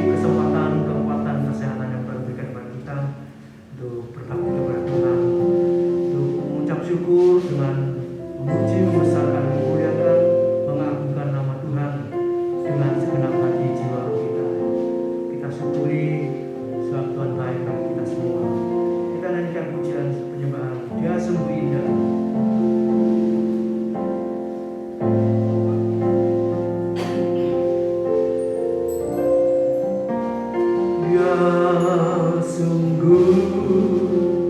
kesempatan, kekuatan, kesehatan yang Tuhan berikan kepada kita untuk berbakti kepada Tuhan, untuk mengucap syukur dengan memuji, membesarkan, memuliakan, mengagungkan nama Tuhan dengan segenap hati jiwa kita. Kita syukuri sebab Tuhan baik bagi kita semua. Kita nyanyikan pujian penyembahan, Dia sungguh indah. Dia sungguh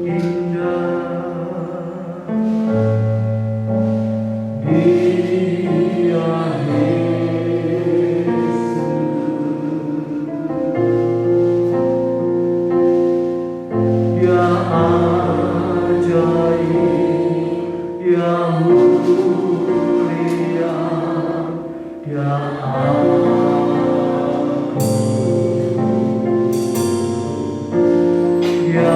indah, Dia Yesus, Dia ajaib, Dia mulia, Dia agung, Dia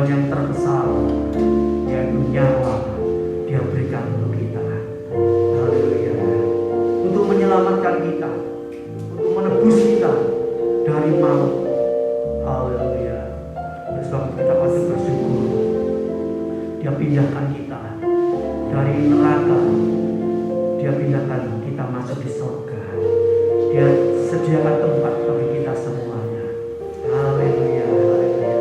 Tuhan yang terbesar, yaitu nyawa, Dia berikan untuk kita. Haleluya. Untuk menyelamatkan kita, untuk menebus kita dari maut. Haleluya. Sebab kita patut bersyukur. Dia pindahkan kita dari neraka. Dia pindahkan kita masuk di surga. Dia sediakan tempat bagi kita semuanya. Haleluya. Haleluya.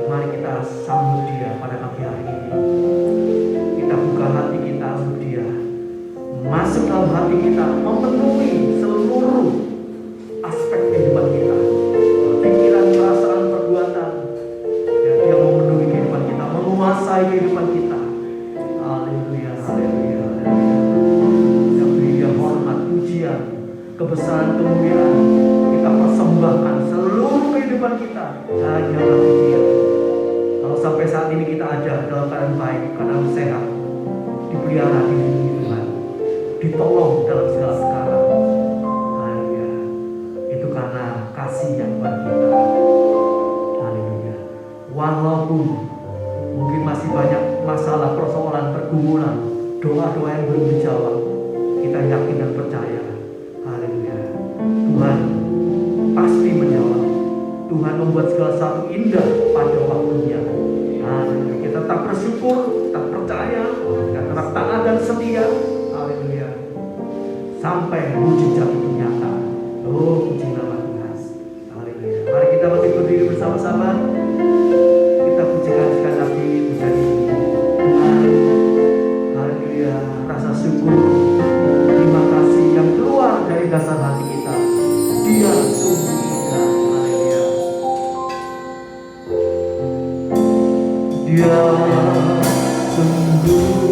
Mari kita sambut Dia pada pagi hari ini. Kita buka hati kita untuk Dia. Masuk dalam hati kita, memenuhi seluruh aspek kehidupan kita. Pikiran, perasaan, perbuatan. Ya, Dia memenuhi kehidupan kita, menguasai kehidupan kita. Haleluya, haleluya, haleluya. Yang beri Dia hormat, pujian, kebesaran, kemuliaan. Kita persembahkan seluruh kehidupan kita hanya bagi Dia. Kalau sampai saat ini kita ada dalam keadaan baik, keadaan sehat, dipelihara, dilindungi Tuhan, ditolong dalam segala perkara. Haleluya. Itu karena kasih yang buat kita. Haleluya. Walaupun mungkin masih banyak masalah, persoalan, pergumulan, doa-doa yang belum dijawab, kita yakin dan percaya. Haleluya. Tuhan pasti menjawab. Tuhan membuat segala sesuatu indah pada waktunya. Haleluya. Kita tetap bersyukur, tetap percaya, kita tetap taat dan setia. Haleluya. Sampai mujizat itu nyata. Oh, puji nama Tuhan. Haleluya. Mari kita masih berdiri bersama-sama. Kita pujikan sekali lagi menjadi Tuhan. Haleluya. Rasa syukur, terima kasih yang keluar dari dasar hati kita. Dia sungguh indah. Haleluya. Dia sungguh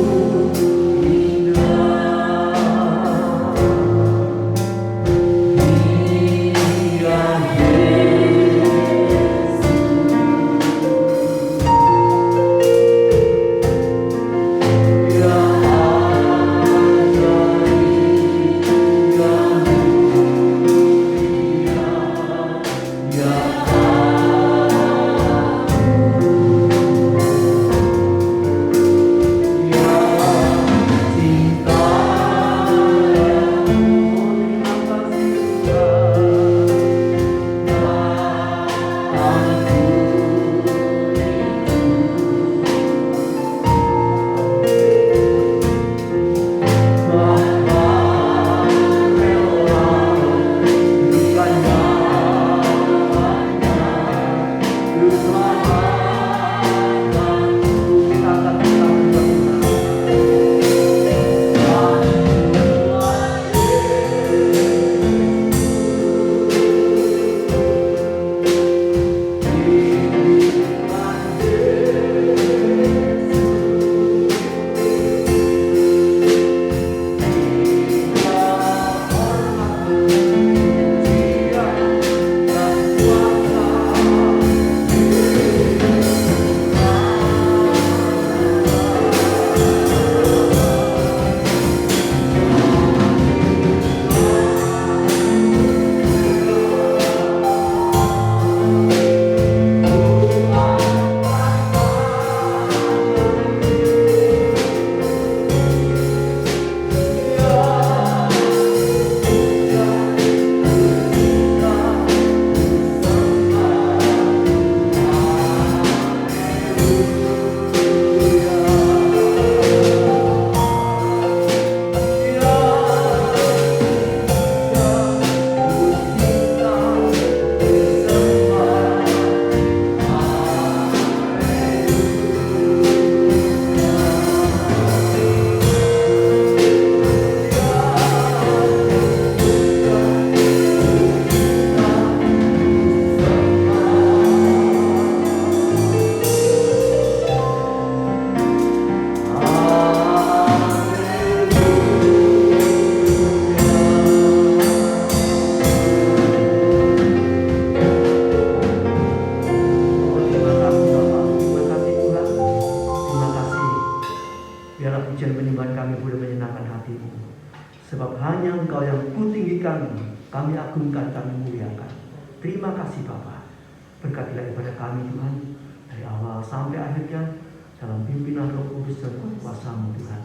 kami agungkan, kami muliakan. Terima kasih Bapa. Berkatilah ibadah kami Tuhan. dari awal sampai akhirnya dalam pimpinan Roh Kudus dan kuasa-Mu Tuhan.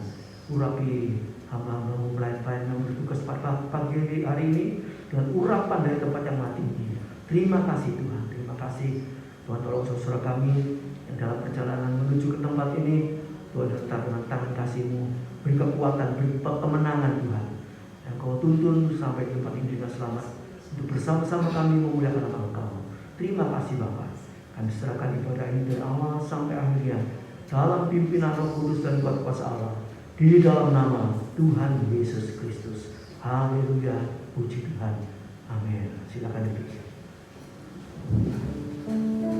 Urapi hamba-Hamba-Mu pelayan-pelayan yang bertugas pada pagi hari ini dengan urapan dari tempat yang maha tinggi. Terima kasih Tuhan, terima kasih Tuhan. Tolong saudara kami yang dalam perjalanan menuju ke tempat ini, Tuhan tetap dengan tangan kasih-Mu, beri kekuatan, beri kemenangan Tuhan, yang Kau tuntun sampai di tempat ini dengan selamat untuk bersama-sama kami memuliakan nama Engkau. Terima kasih Bapa. Kami serahkan ibadah ini dari awal sampai akhirnya dalam pimpinan Roh Kudus dan kuasa Allah, di dalam nama Tuhan Yesus Kristus. Haleluya, puji Tuhan. Amin. Silakan duduk. Namun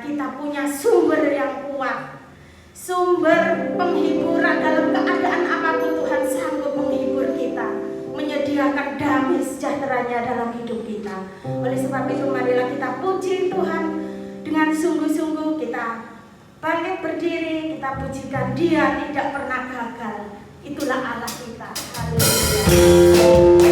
kita punya sumber yang kuat, sumber penghiburan dalam keadaan apapun. Tuhan sanggup menghibur kita, menyediakan damai sejahteranya dalam hidup kita. Oleh sebab itu marilah kita puji Tuhan dengan sungguh-sungguh. Kita bangkit berdiri, kita pujikan Dia tidak pernah gagal. Itulah Allah kita. Haleluya.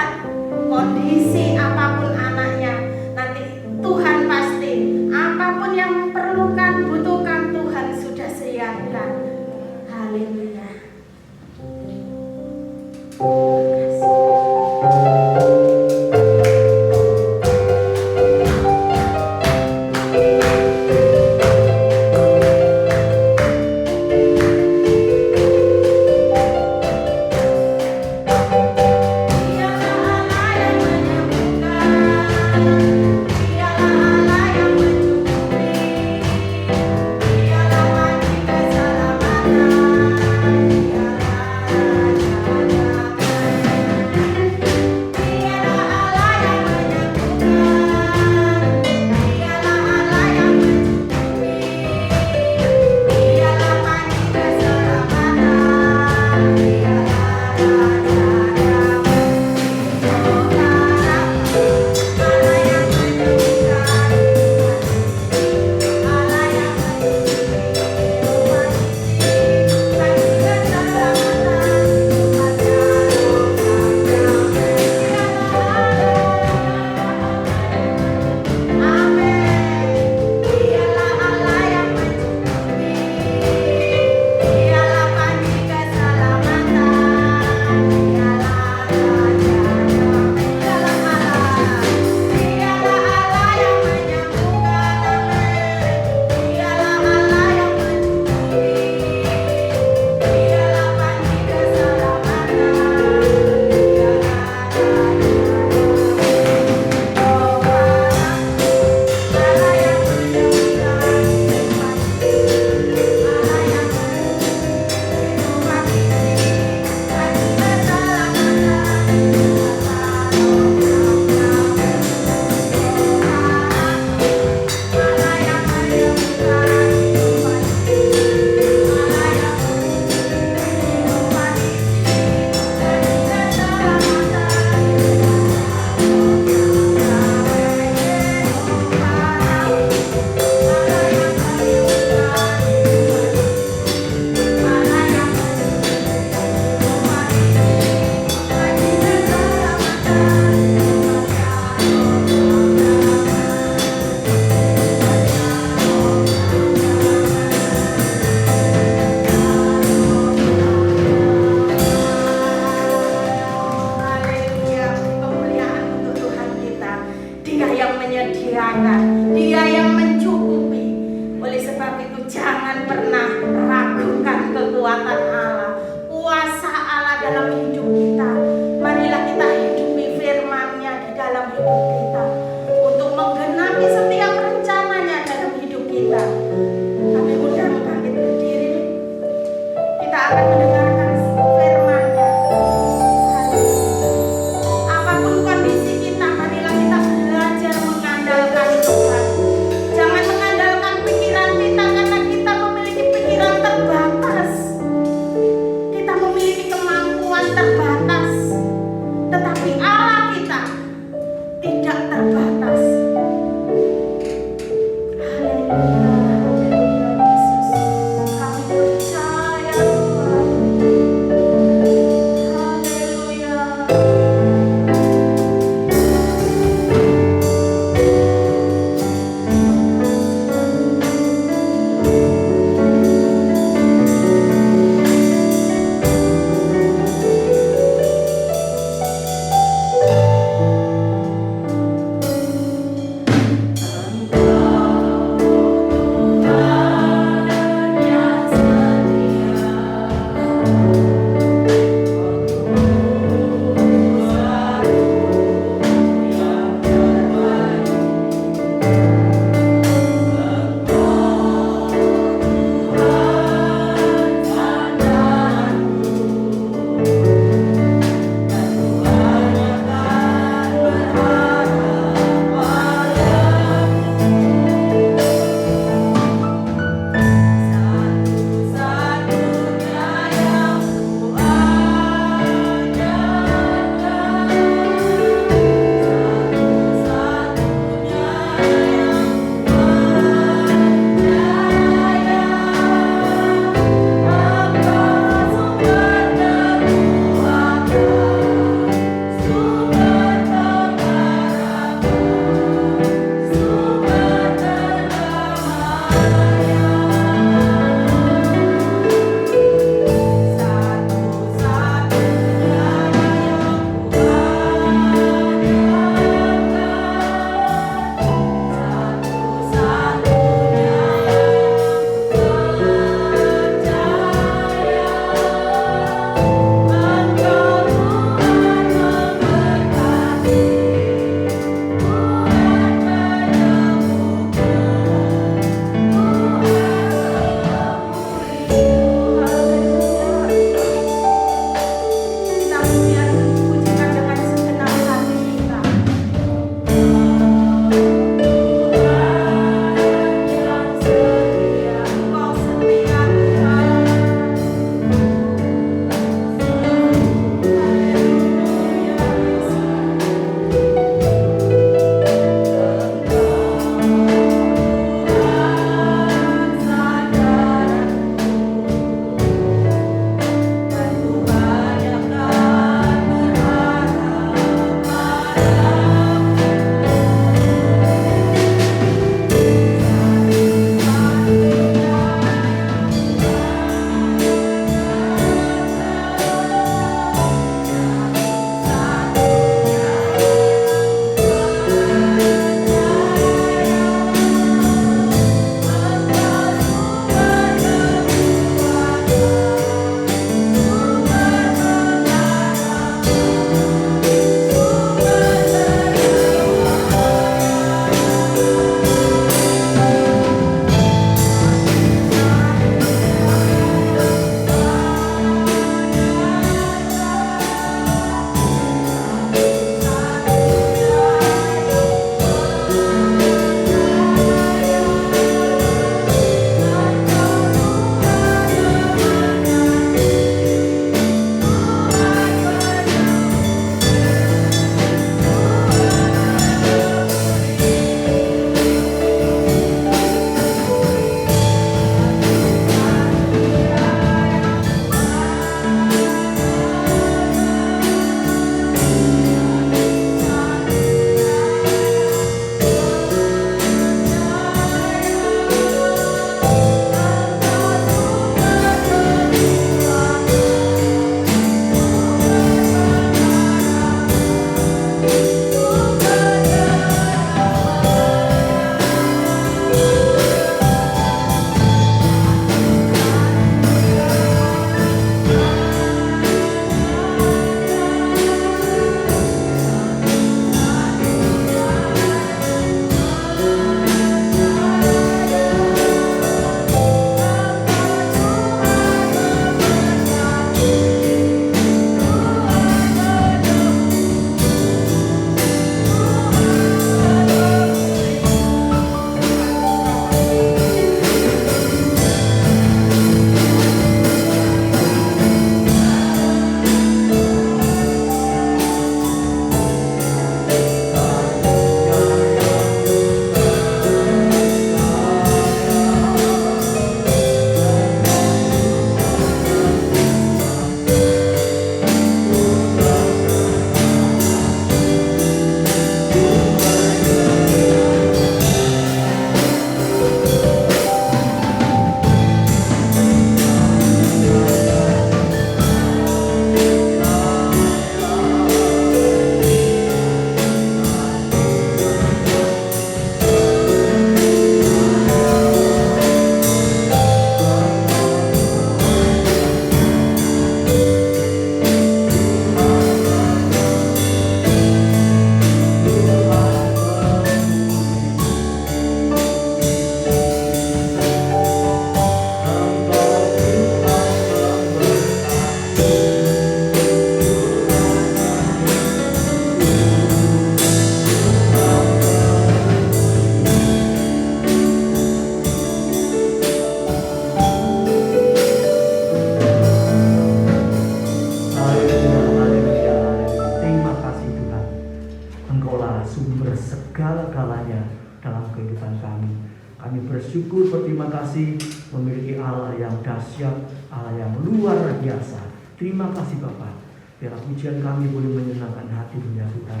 sungguh berterima kasih memiliki Allah yang dahsyat, Allah yang luar biasa. Terima kasih Bapa. Biar pujian kami boleh menyenangkan hati-Mu ya Tuhan.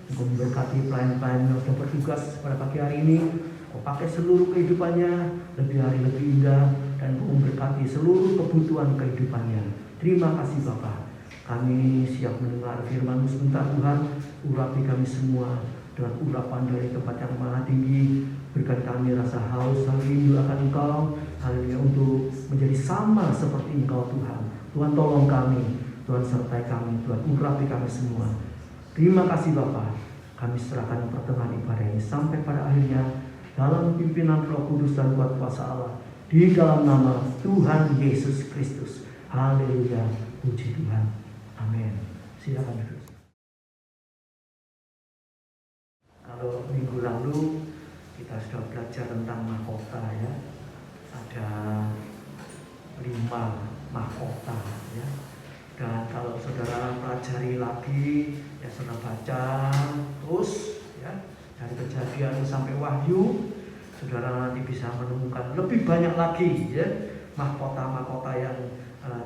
Engkau memberkati pelayan-pelayan yang sudah bertugas pada pagi hari ini. Kau pakai seluruh kehidupannya lebih hari lebih indah, dan Kau memberkati seluruh kebutuhan kehidupannya. Terima kasih Bapa. Kami siap mendengar firman-Mu sebentar Tuhan. Urapi kami semua dengan urapan dari tempat yang maha tinggi. Berikan kami rasa haus dan rindu akan Engkau, haleluya, untuk menjadi sama seperti Engkau Tuhan. Tuhan tolong kami, Tuhan sertai kami, Tuhan urapi kami semua. Terima kasih Bapa. Kami serahkan pertengahan ibadah ini sampai pada akhirnya dalam pimpinan Roh Kudus dan kuat kuasa Allah, di dalam nama Tuhan Yesus Kristus. Haleluya, puji Tuhan. Amin. Silakan duduk. Kalau minggu lalu kita sudah belajar tentang mahkota ya. Ada 5 mahkota ya. Dan kalau saudara pelajari lagi, ya saudara baca terus ya dari Kejadian sampai Wahyu, saudara nanti bisa menemukan lebih banyak lagi ya mahkota-mahkota yang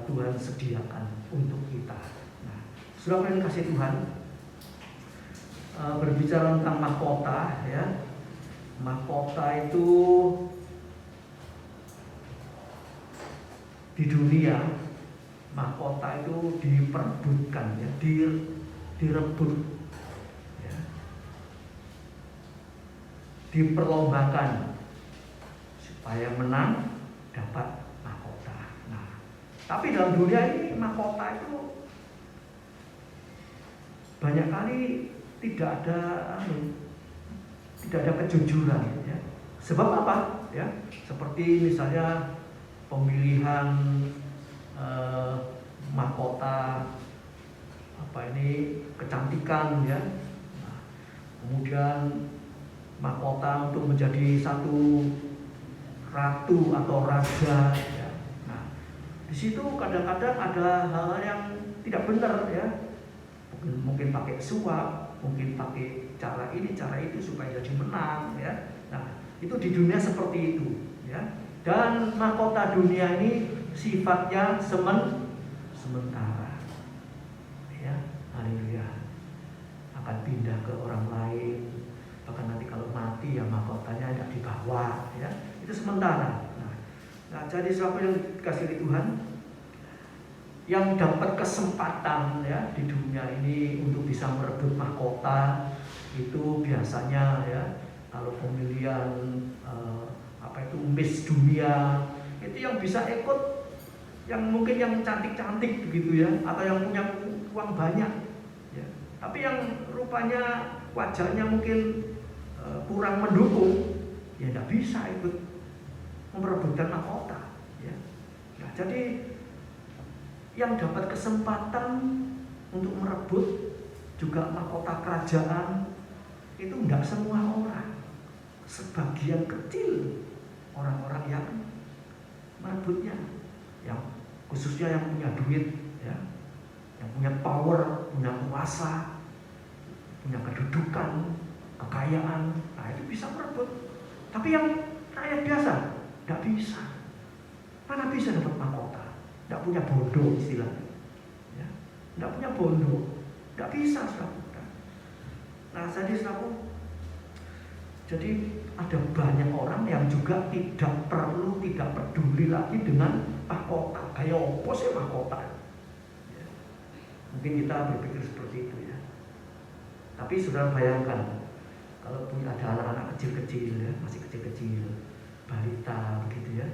Tuhan sediakan untuk kita. Nah, saudara yang kasih Tuhan, berbicara tentang mahkota ya. Mahkota itu di dunia, mahkota itu diperebutkan ya, direbut ya, diperlombakan supaya menang dapat mahkota. Nah, tapi dalam dunia ini mahkota itu banyak kali tidak ada kejujuran ya. Sebab apa ya? Seperti misalnya pemilihan mahkota kecantikan ya. Nah, kemudian mahkota untuk menjadi satu ratu atau raja ya. Nah, di situ kadang-kadang ada hal yang tidak benar ya. Mungkin pakai suap, mungkin pakai cara ini, cara itu supaya jadi menang ya. Nah, itu di dunia seperti itu ya. Dan mahkota dunia ini sifatnya sementara ya. Haleluya. Akan pindah ke orang lain. Bahkan nanti kalau mati ya mahkotanya tidak dibawa ya. Itu sementara. Nah, jadi siapa yang dikasihi Tuhan, yang dapat kesempatan ya di dunia ini untuk bisa merebut mahkota, itu biasanya ya kalau pemilihan Miss Dunia, itu yang bisa ikut yang mungkin yang cantik-cantik begitu ya, atau yang punya uang banyak ya. Tapi yang rupanya wajahnya mungkin kurang mendukung, ya tidak bisa ikut memperebutkan mahkota ya. Nah, jadi yang dapat kesempatan untuk merebut juga mahkota kerajaan itu tidak semua orang, sebagian kecil orang-orang yang merebutnya, yang khususnya yang punya duit ya, yang punya power, punya kuasa, punya kedudukan, kekayaan, nah itu bisa merebut. Tapi yang rakyat biasa tidak bisa. Mana bisa dapat mahkota? Tidak punya bodoh istilahnya ya. Tidak punya bodoh, tidak bisa saudara. Nah, jadi ada banyak orang yang juga tidak peduli lagi dengan mahkota. Kayak apa sih mahkota ya. Mungkin kita berpikir seperti itu ya. Tapi saudara bayangkan kalau punya ada anak-anak kecil-kecil ya, masih kecil-kecil, balita begitu ya,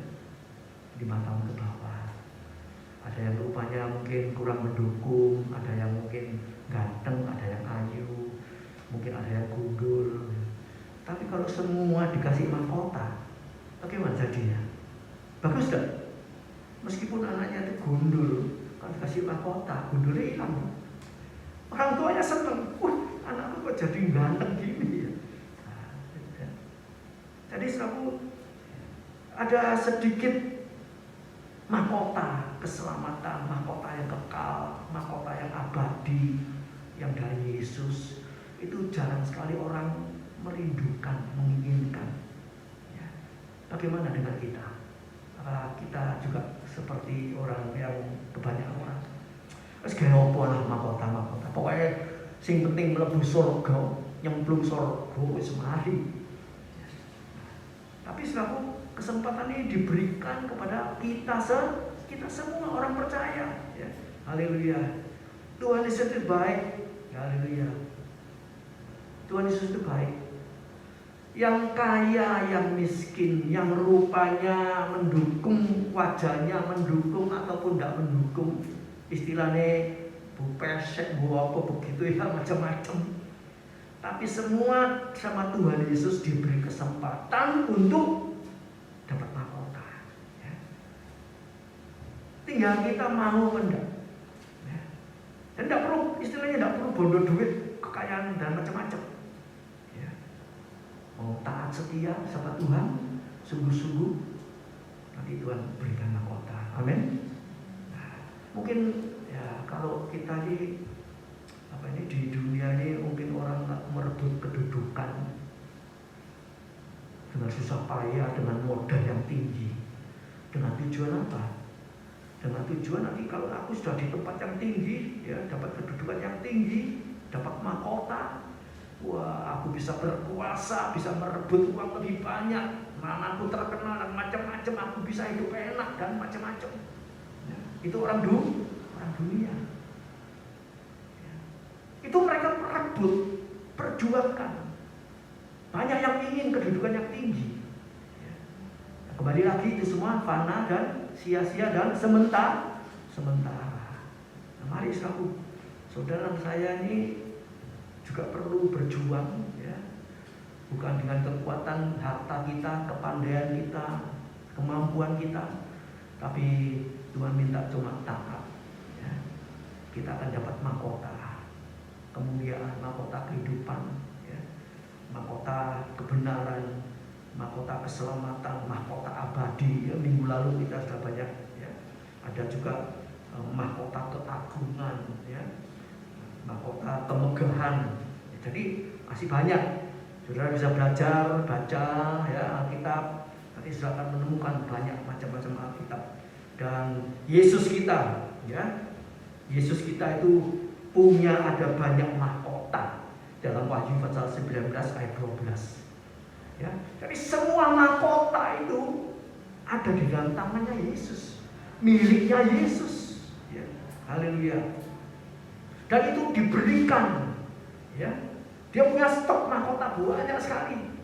5 tahun ke bawah. Ada yang rupanya mungkin kurang mendukung, ada yang mungkin ganteng, ada yang ayu, mungkin ada yang gundul. Tapi kalau semua dikasih mahkota, bagaimana jadinya? Bagus tak? Meskipun anaknya itu gundul, kalau dikasih mahkota, gundulnya hilang. Orang tuanya seneng, wah anakku kok jadi ganteng gini ya. Nah, jadi ada sedikit mahkota keselamatan, mahkota yang kekal, mahkota yang abadi, yang dari Yesus. Itu jarang sekali orang merindukan, menginginkan ya. Bagaimana dengan kita? Apakah kita juga seperti orang yang kebanyakan orang? Wis gawe opo lah mahkota. Pokoknya sing penting mlebu surga, nyemplung surga wis mari. Tapi selalu kesempatan ini diberikan kepada kita semua orang percaya. Ya. Haleluya. Tuhan Yesus itu baik. Haleluya. Tuhan Yesus itu baik. Yang kaya, yang miskin, yang rupanya mendukung, wajahnya mendukung ataupun tidak mendukung, istilahnya bu pesek, bu apa begitu ya, macam-macam. Tapi semua sama Tuhan Yesus diberi kesempatan untuk dapat mahkota. Ya. Tinggal kita mau enggak. Ya. Dan tidak perlu, istilahnya tidak perlu bondo duit, kekayaan dan macam-macam. Mau taat setia sama Tuhan, sungguh-sungguh, nanti Tuhan berikan mahkota. Amin. Nah, mungkin ya kalau kita di dunia ini mungkin orang merebut kedudukan dengan susah payah, dengan modal yang tinggi, dengan tujuan apa? Dengan tujuan nanti kalau aku sudah di tempat yang tinggi, ya dapat kedudukan yang tinggi, dapat mahkota. Wah, aku bisa berkuasa, bisa merebut uang lebih banyak, mana aku terkenal dan macam-macam, aku bisa hidup enak dan macam-macam. Ya, itu orang dunia. Ya. Itu mereka merebut, perjuangkan. Banyak yang ingin kedudukan yang tinggi. Ya. Nah, kembali lagi itu semua fana dan sia-sia dan sementara. Nah, mari saudara saya ini juga perlu berjuang, ya. Bukan dengan kekuatan harta kita, kepandaian kita, kemampuan kita, tapi Tuhan minta cuma taat, ya. Kita akan dapat mahkota kemuliaan, mahkota kehidupan, ya. Mahkota kebenaran, mahkota keselamatan, mahkota abadi. Ya, minggu lalu kita sudah banyak, ya. Ada juga mahkota keagungan, ya. Mahkota kemegahan. Jadi masih banyak. Saudara bisa belajar, baca ya Alkitab. Nanti saudara akan menemukan banyak macam-macam Alkitab. Dan Yesus kita, ya. Yesus kita itu punya ada banyak mahkota dalam Wahyu pasal 19 ayat 12. Ya. Jadi semua mahkota itu ada di dalam tangannya Yesus, miliknya Yesus. Ya. Haleluya. Dan itu diberikan, ya. Dia punya stok mahkota banyak sekali,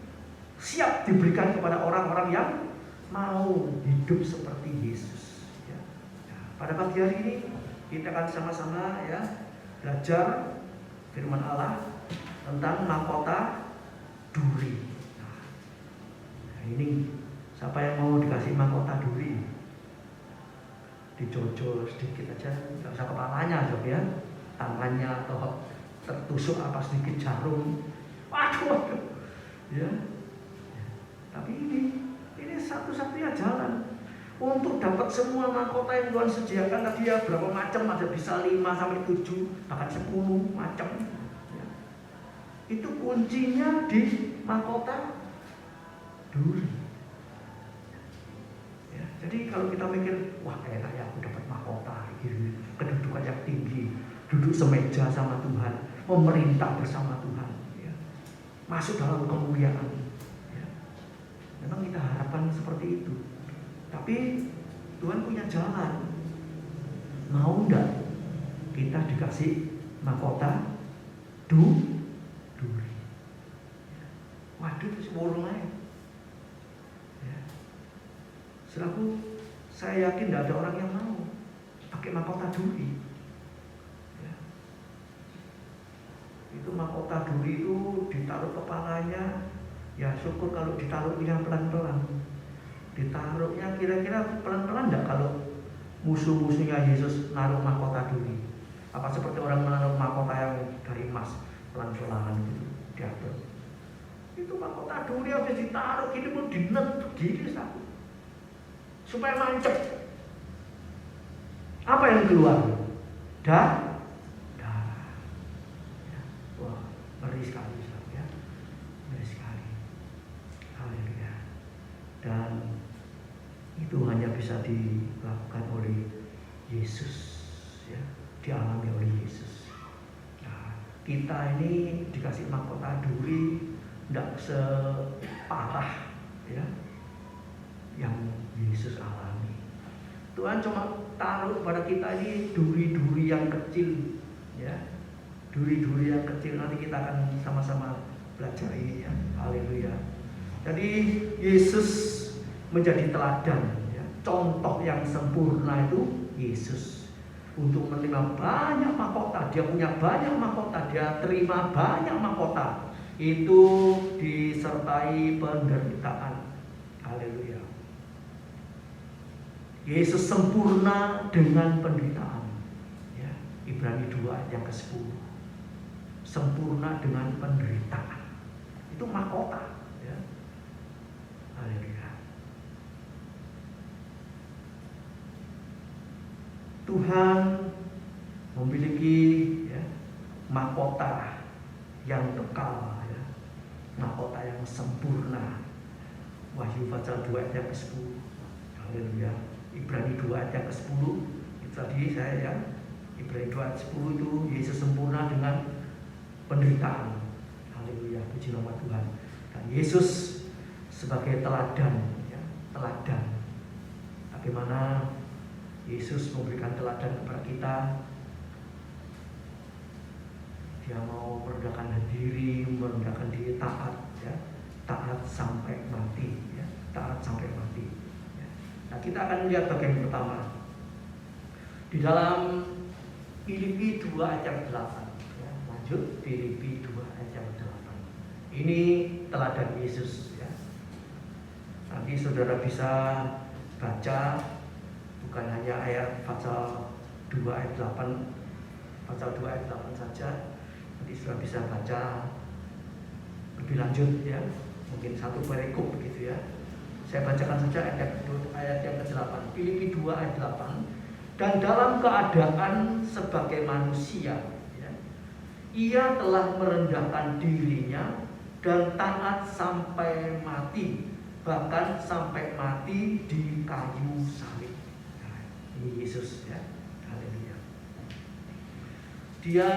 siap diberikan kepada orang-orang yang mau hidup seperti Yesus. Ya. Nah, pada pagi hari ini kita akan sama-sama ya belajar firman Allah tentang mahkota duri. Nah, ini siapa yang mau dikasih mahkota duri? Dicocol sedikit aja, nggak usah kepalanya, Sob ya. Tangannya atau tertusuk apa sedikit jarum, waduh, ya. Tapi ini satu-satunya jalan untuk dapat semua mahkota yang Tuhan sediakan. Tadi ya berapa macam, ada bisa 5 sampai 7 bahkan 10 macam. Ya. Itu kuncinya di mahkota duri. Ya. Jadi kalau kita mikir, wah enak ya aku dapat mahkota, kedudukan yang tinggi, duduk semeja sama Tuhan, memerintah bersama Tuhan, ya. Masuk dalam kemuliaan, ya. Memang kita harapkan seperti itu. Tapi Tuhan punya jalan. Mau enggak kita dikasih mahkota duri? Waduh, itu seborong lain. Ya. Selaku saya yakin tidak ada orang yang mau pakai mahkota duri. Itu mahkota duri itu ditaruh kepalanya, ya syukur kalau ditaruhnya pelan-pelan. Ditaruhnya kira-kira pelan-pelan enggak kalau musuh-musuhnya Yesus naruh mahkota duri? Apa seperti orang menaruh mahkota yang dari emas, pelan-pelan gitu diatur? Itu mahkota duri habis ditaruh gini pun dinet begini satu, supaya mancep. Apa yang keluar? Darah. Ngeri sekali, ya. Ngeri sekali. Haleluya. Dan bisa dilakukan oleh Yesus, ya, dialami oleh Yesus. Nah, kita ini dikasih mahkota duri, tidak separah ya yang Yesus alami. Tuhan cuma taruh pada kita ini duri-duri yang kecil, ya, duri-duri yang kecil. Nanti kita akan sama-sama belajar ini, ya. Haleluya. Jadi Yesus menjadi teladan, ya. Contoh yang sempurna itu Yesus untuk menerima banyak mahkota. Dia punya banyak mahkota, dia terima banyak mahkota. Itu disertai penderitaan. Haleluya. Yesus sempurna dengan penderitaan, ya. Ibrani 2 ayat yang ke-10. Sempurna dengan penderitaan. Itu mahkota, ya. Haleluya. Tuhan memiliki, ya, mahkota yang kekal, ya. Mahkota yang sempurna. Wahyu pasal 2 ayat yang ke-10. Haleluya. Ibrani 2 ayat yang ke-10. Itu tadi saya, ya. Ibrani 2 ayat 10 itu Yesus sempurna dengan penderitaan. Haleluya, puji nama Tuhan. Dan Yesus sebagai teladan, ya, teladan. Bagaimana Yesus memberikan teladan kepada kita. Dia mau merendahkan diri taat, ya, taat sampai mati, ya, taat sampai mati. Ya. Nah, kita akan lihat bagian pertama di dalam Filipi 2 ayat yang 8. Ya, lanjut Filipi 2 ayat yang 8. Ini teladan Yesus, ya. Nanti saudara bisa baca bukan hanya ayat pasal 2 ayat 8, pasal 2 ayat 8 saja. Nanti saudara bisa baca lebih lanjut, ya. Mungkin satu perikop begitu, ya. Saya bacakan saja ayat yang ke-8. Filipi 2 ayat 8. Dan dalam keadaan sebagai manusia, ya, ia telah merendahkan dirinya dan taat sampai mati, bahkan sampai mati di kayu salib. Nah, ini Yesus, ya. Haleluya. Dia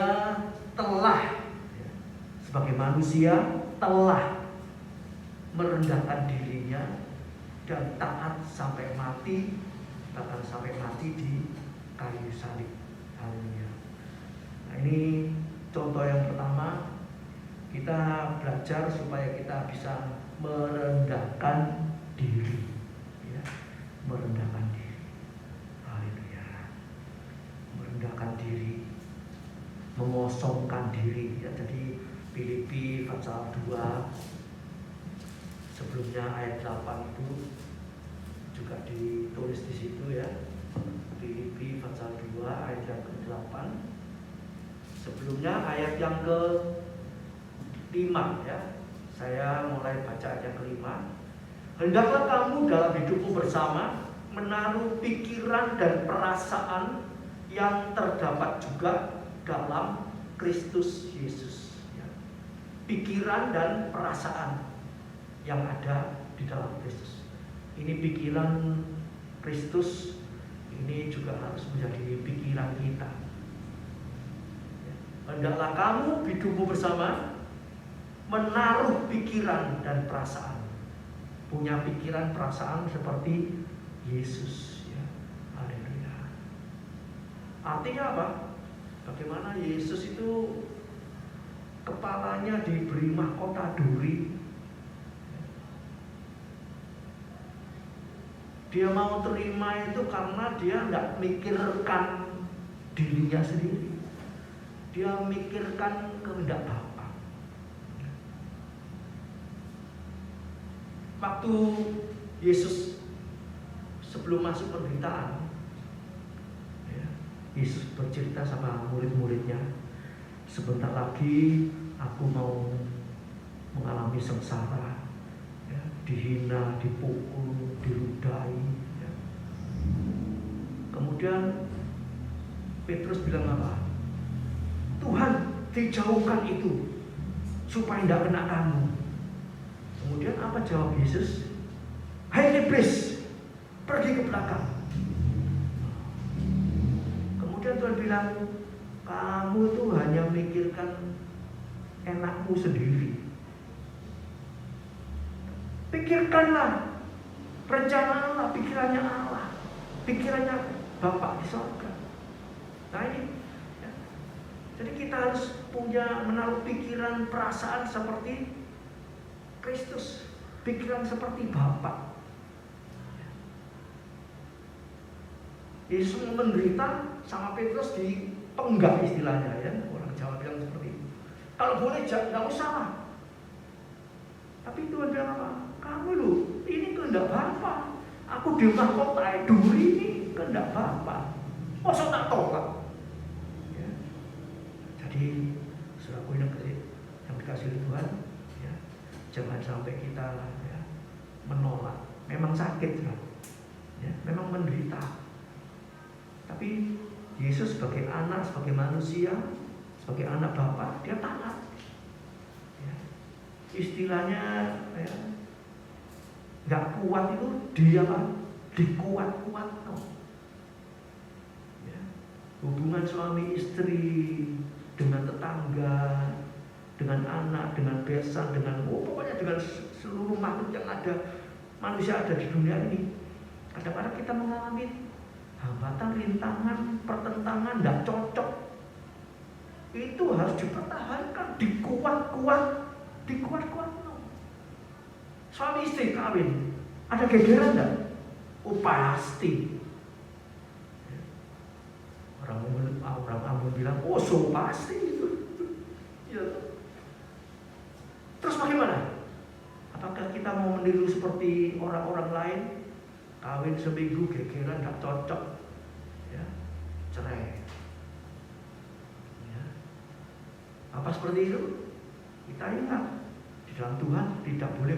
telah, ya, sebagai manusia telah merendahkan dirinya dan taat sampai mati, bahkan sampai mati di kayu salib. Haleluya. Nah, ini contoh yang pertama. Kita belajar supaya kita bisa merendahkan diri, ya, merendahkan diri. Haleluya. Merendahkan diri, mengosongkan diri, ya. Jadi Filipi pasal 2 sebelumnya ayat 8 itu juga ditulis di situ, ya. Filipi pasal 2 ayat yang ke-8. Sebelumnya ayat yang ke-5, ya. Saya mulai baca ayat yang ke-5. Hendaklah kamu dalam hidupmu bersama menaruh pikiran dan perasaan yang terdapat juga dalam Kristus Yesus, ya. Pikiran dan perasaan yang ada di dalam Kristus. Ini pikiran Kristus, ini juga harus menjadi pikiran kita. Hendaklah kamu hidupmu bersama menaruh pikiran dan perasaan, punya pikiran perasaan seperti Yesus, ya. Haleluya. Artinya apa? Bagaimana Yesus itu kepalanya diberi mahkota duri. Dia mau terima itu karena dia tidak mikirkan dirinya sendiri. Dia mikirkan kehendak Bapa. Waktu Yesus sebelum masuk penderitaan, ya, Yesus bercerita sama murid-muridnya, sebentar lagi aku mau mengalami sengsara, ya, dihina, dipukul, diludai, ya. Kemudian Petrus bilang apa? Tuhan, dijauhkan itu supaya tidak kena kamu. Kemudian apa jawab Yesus? Hai iblis, pergi ke belakang. Kemudian Tuhan bilang, kamu tuh hanya mikirkan enakmu sendiri. Pikirkanlah rencana Allah, pikirannya Allah, pikirannya Bapa di sorga. Nah ini, ya. Jadi kita harus menaruh pikiran, perasaan seperti Kristus, pikiran seperti Bapa. Yesus menderita sama Petrus dipenggal istilahnya, ya. Orang Jawa bilang seperti itu. Kalau boleh nggak usah lah. Tapi Tuhan bilang apa? Kamu loh, ini kehendak Bapa. Aku di mahkota duri ini kehendak Bapa. Masa tak tolak? Ya. Jadi saudaraku yang dikasihi Tuhan, ya, jangan sampai kita ya, menolak. Memang sakit lah, ya, memang menderita. Tapi Yesus sebagai anak, sebagai manusia, sebagai anak Bapa, dia taat. Ya. Istilahnya ya, nggak kuat itu dia dikuat-kuat. Ya. Hubungan suami istri dengan tetangga, dengan anak, dengan besan, dengan pokoknya dengan seluruh makhluk yang ada, manusia ada di dunia ini. Kadang-kadang kita mengalami hambatan, rintangan, pertentangan, tidak cocok. Itu harus dipertahankan, dikuat-kuat. Suami istri kawin, ada gegeran enggak? Oh pasti. Orang Ambon bilang, oh so pasti itu. Ya. Terus bagaimana? Apakah kita mau meniru seperti orang-orang lain? Kawin seminggu gegeran enggak cocok, ya, cerai. Ya. Apa seperti itu? Kita ingat di dalam Tuhan tidak boleh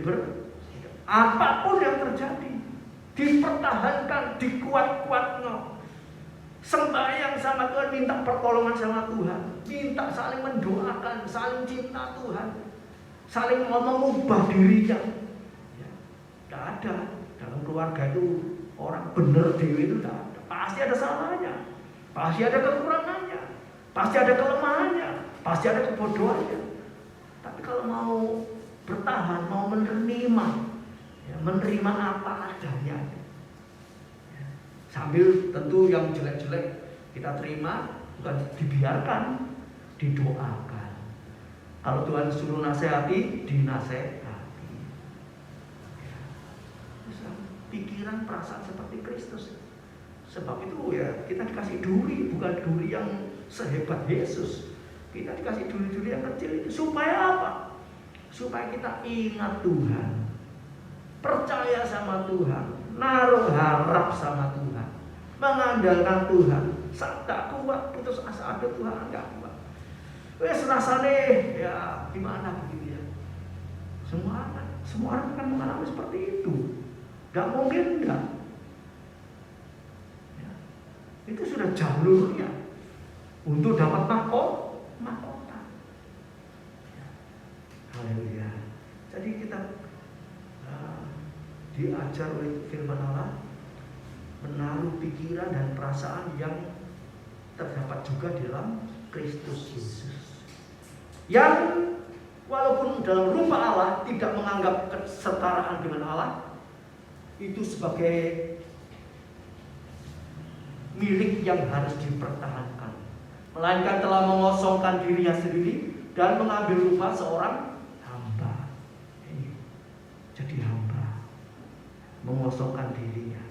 apapun yang terjadi dipertahankan, dikuat-kuatkan. Sembahyang sama Tuhan, minta pertolongan sama Tuhan, minta saling mendoakan, saling cinta Tuhan, saling mengubah dirinya. Ya. Tidak ada. Dalam keluarga itu orang benar dewi itu tidak ada. Pasti ada salahnya, pasti ada kekurangannya, pasti ada kelemahannya, pasti ada kebodohannya. Tapi kalau mau bertahan, mau menerima, ya, menerima apa adanya, ya. Sambil tentu yang jelek-jelek kita terima, bukan dibiarkan, didoakan. Kalau Tuhan suruh nasihati, dinasehati. Pikiran, perasaan seperti Kristus. Sebab itu ya kita dikasih duri, bukan duri yang sehebat Yesus. Kita dikasih duri-duri yang kecil itu supaya apa? Supaya kita ingat Tuhan, percaya sama Tuhan, naruh harap sama Tuhan, mengandalkan Tuhan. Saat tak kuat, putus asa, ada Tuhan enggak kuat. Wes rasane ya gimana begitu ya? Semua orang akan mengalami seperti itu. Gak mungkin enggak. Ya. Itu sudah jalurnya untuk dapat mahkota. Ya. Haleluya. Jadi kita diajar oleh firman Allah menaruh pikiran dan perasaan yang terdapat juga dalam Kristus Yesus. Yang walaupun dalam rupa Allah tidak menganggap kesetaraan dengan Allah itu sebagai milik yang harus dipertahankan, melainkan telah mengosongkan dirinya sendiri dan mengambil rupa seorang hamba. Jadi hamba, mengosongkan dirinya,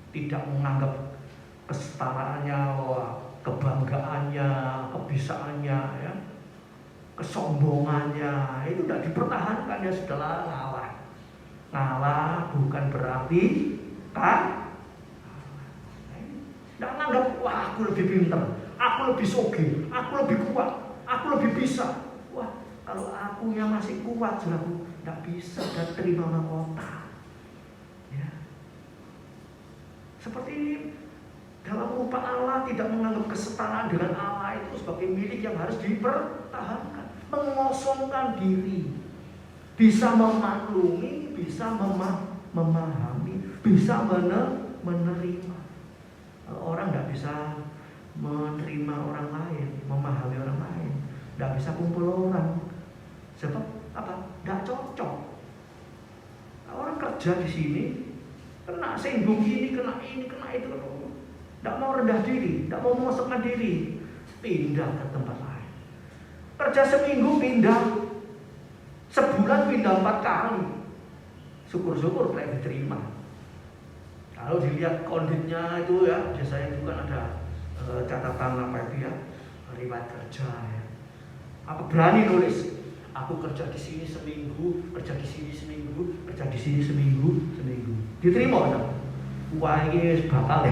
tidak menganggap kesetaraannya, kebanggaannya, kebisaannya, ya, kesombongannya itu tidak dipertahankan. Ya sudahlah, ngalah bukan berarti kan tidak menganggap wah aku lebih pintar, aku lebih soge, aku lebih kuat, aku lebih bisa. Wah kalau akunya masih kuat sudah aku tidak bisa dan terima mahkota. Ya. Seperti ini dalam rupa Allah, tidak menganggap kesetaraan dengan Allah itu sebagai milik yang harus dipertahankan, mengosongkan diri, bisa memaklumi, bisa memahami, bisa menerima. Kalau orang tidak bisa menerima orang lain, memahami orang lain, tidak bisa kumpul orang. Sebab apa? Tidak cocok. Orang kerja di sini kena singgung ini, kena itu, tidak mau rendah diri, tidak mau mengosongkan diri, pindah ke tempat lain. Kerja seminggu pindah, sebulan pindah 4 kali. Syukur-syukur kayak diterima. Kalau dilihat konditnya itu ya, biasanya itu kan ada catatan apa itu ya, riwayat kerja ya. Apa berani nulis? Aku kerja di sini seminggu, kerja di sini seminggu, kerja di sini seminggu. Diterima kan? Wah ini bakal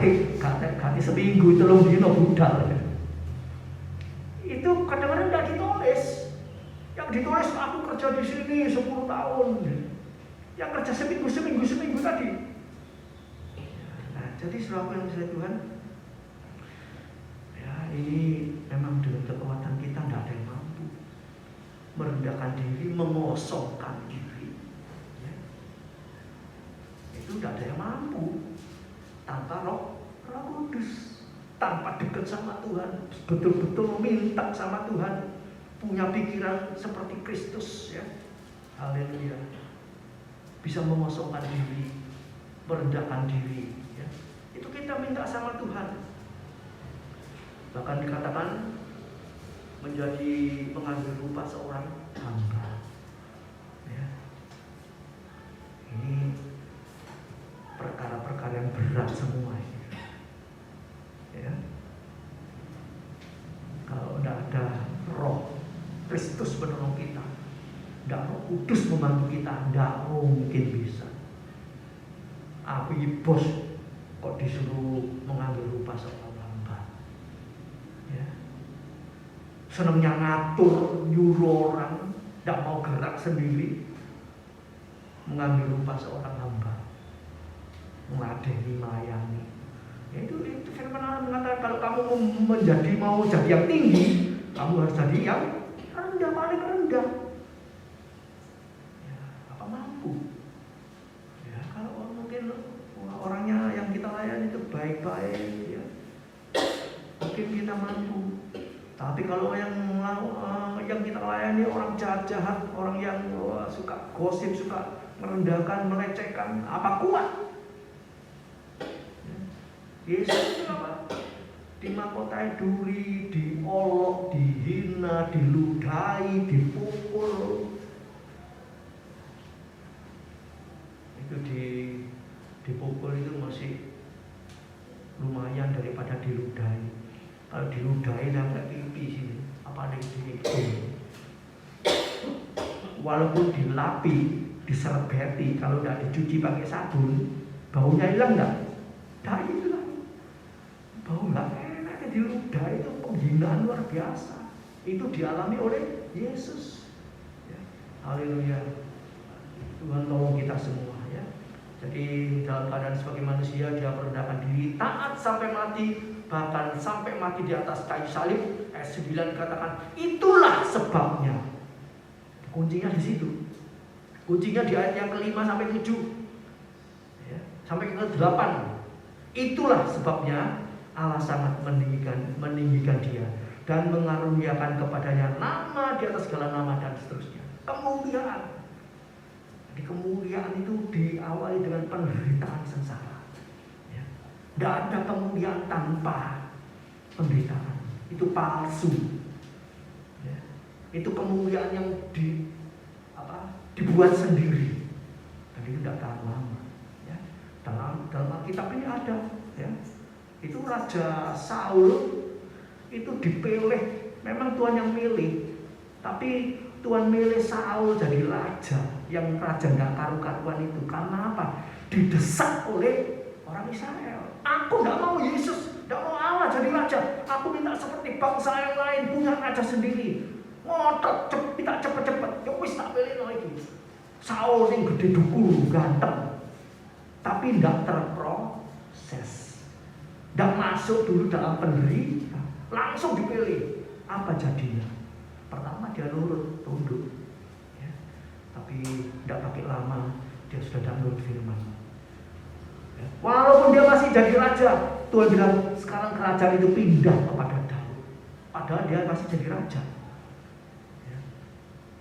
ganti seminggu 3 dino budal. Itu kadang-kadang tidak ditulis. Yang ditulis aku kerja di sini 10 tahun. Yang kerja seminggu tadi. Nah, jadi saudara yang saya Tuhan, ya ini memang dengan kekuatan kita tidak ada yang mampu merendahkan diri, mengosongkan diri. Ya. Itu tidak ada yang mampu tanpa Roh Kudus, tanpa dekat sama Tuhan, betul-betul minta sama Tuhan, punya pikiran seperti Kristus ya. Haleluya. Bisa mengosongkan diri, merendahkan diri ya. Itu kita minta sama Tuhan. Bahkan dikatakan menjadi mengambil rupa seorang hamba ya. Ini perkara-perkara yang berat semua ini ya. Kalau tidak ada Roh Kristus menolong kita, tidak Roh Kudus membantu kita, tidak mungkin bisa. Aku bos kok disuruh mengambil rupa seorang hamba ya. Senangnya ngatur, nyuruh orang, tidak mau gerak sendiri, mengambil rupa seorang hamba, meladeni, melayani. Ya itu firman Allah mengatakan kalau kamu mau jadi yang tinggi, kamu harus jadi yang rendah, paling rendah. Ya, apa mampu? Ya kalau mungkin orangnya yang kita layani itu baik-baik, ya, mungkin kita mampu. Tapi kalau yang kita layani orang jahat-jahat, orang yang suka gosip, suka merendahkan, melecehkan, apa kuat? Yesus itu apa? Dimahkotai duri, diolok, dihina, diludahi, dipukul. Itu dipukul itu masih lumayan daripada diludahi. Kalau diludahi sampai pipi sini, apa ada di sini? Walaupun dilapi, diserbeti, kalau tidak dicuci pakai sabun, baunya hilang nggak? Nah itulah. Bau nggak enak, diludahi itu penghinaan luar biasa. Itu dialami oleh Yesus. Ya. Haleluya. Tuhan tolong kita semua ya. Jadi dalam keadaan sebagai manusia dia merendahkan diri, taat sampai mati, bahkan sampai mati di atas kayu salib. Ayat 9 katakan itulah sebabnya. Kuncinya di situ. Kuncinya di ayat yang ke-5 sampai 7 ya, sampai ke-8. Itulah sebabnya Allah sangat meninggikan dia dan mengaruniakan kepadanya nama di atas segala nama dan seterusnya. Kemuliaan. Jadi kemuliaan itu diawali dengan penderitaan sengsara. Ya. Tidak ada kemuliaan tanpa penderitaan. Itu palsu. Ya. Itu kemuliaan yang dibuat sendiri. Dan itu tidak tahan lama. Ya. Dalam Alkitab ini ada. Ya. Itu Raja Saul itu dipilih, memang Tuhan yang milih, tapi Tuhan milih Saul jadi raja, yang raja nggak karu-karuan itu. Karena apa? Didesak oleh orang Israel. Aku nggak mau Yesus, nggak mau Allah jadi raja. Aku minta seperti bangsa yang lain punya raja sendiri. Ngotot, minta cepet-cepet. Ya wis tak pilih lagi. Saul yang gede duku, ganteng, tapi nggak terproses. Dan masuk dulu dalam penderitaan, langsung dipilih. Apa jadinya? Pertama dia nurut, tunduk ya. Tapi tidak pakai lama dia sudah tidak nurut firman. Walaupun dia masih jadi raja, Tuhan bilang sekarang kerajaan itu pindah kepada Daud. Padahal dia masih jadi raja.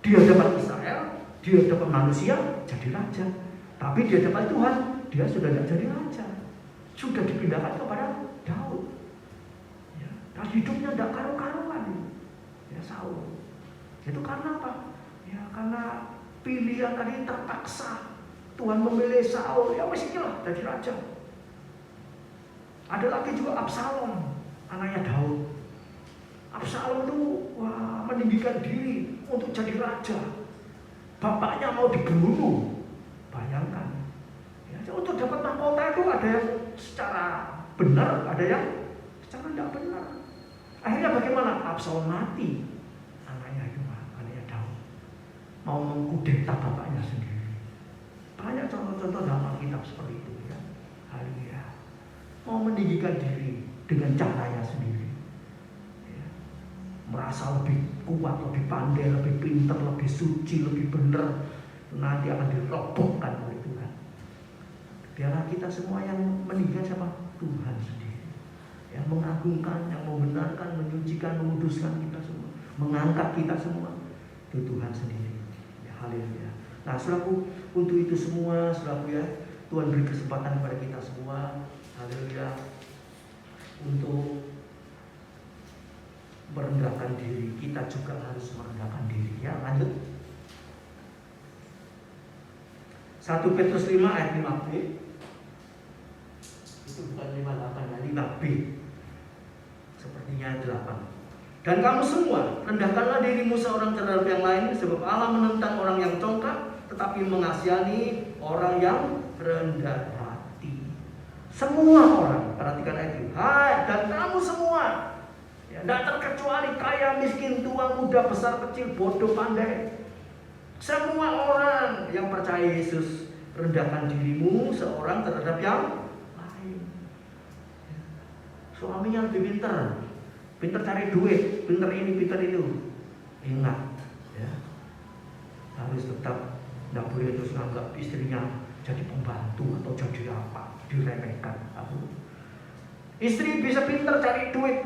Di hadapan Israel, di hadapan manusia jadi raja. Tapi di hadapan Tuhan, dia sudah tidak jadi raja. Sudah dipindahkan kepada Daud. Dan hidupnya tidak karu-karuan. Saul. Itu karena apa? Karena pilihan tadi terpaksa. Tuhan memilih Saul, mestilah jadi raja. Ada lagi juga Absalom, anaknya Daud. Absalom itu meninggikan diri untuk jadi raja. Bapaknya mau dibunuh. Bayangkan. Untuk dapat mahkota itu ada yang secara benar, ada yang secara tidak benar. Akhirnya bagaimana? Absalom mati. Anaknya Daud. Mau mengkudeta bapaknya sendiri. Banyak contoh-contoh dalam Alkitab seperti itu. Haleluya. Mau meninggikan diri dengan caranya sendiri. Merasa lebih kuat, lebih pandai, lebih pintar, lebih suci, lebih benar. Nanti akan dirobohkan oleh Tuhan. Biarlah kita semua yang meninggikan siapa? Tuhan sendiri. Yang mengagungkan, yang membenarkan, menyucikan, menguduskan kita semua. Mengangkat kita semua. Itu Tuhan sendiri. Haleluya. Nah, saudaraku, untuk itu semua, saudaraku Tuhan beri kesempatan kepada kita semua. Haleluya. Untuk merendahkan diri, kita juga harus merendahkan diri. Lanjut. 1 Petrus 5 ayat 5b. Itu bukan 58, 5b. Sepertinya 8. Dan kamu semua, rendahkanlah dirimu seorang terhadap yang lain, sebab Allah menentang orang yang congkak, tetapi mengasihani orang yang rendah hati. Semua orang, perhatikan ayat itu. Hai, dan kamu semua, tidak terkecuali kaya, miskin, tua, muda, besar, kecil, bodoh, pandai. Semua orang yang percaya Yesus, rendahkan dirimu seorang terhadap yang lain. Suaminya lebih pintar cari duit, pintar ini, pintar itu. Ingat, harus tetap tidak boleh terus menganggap istrinya jadi pembantu atau jadi apa, diremehkan. Istri bisa pintar cari duit,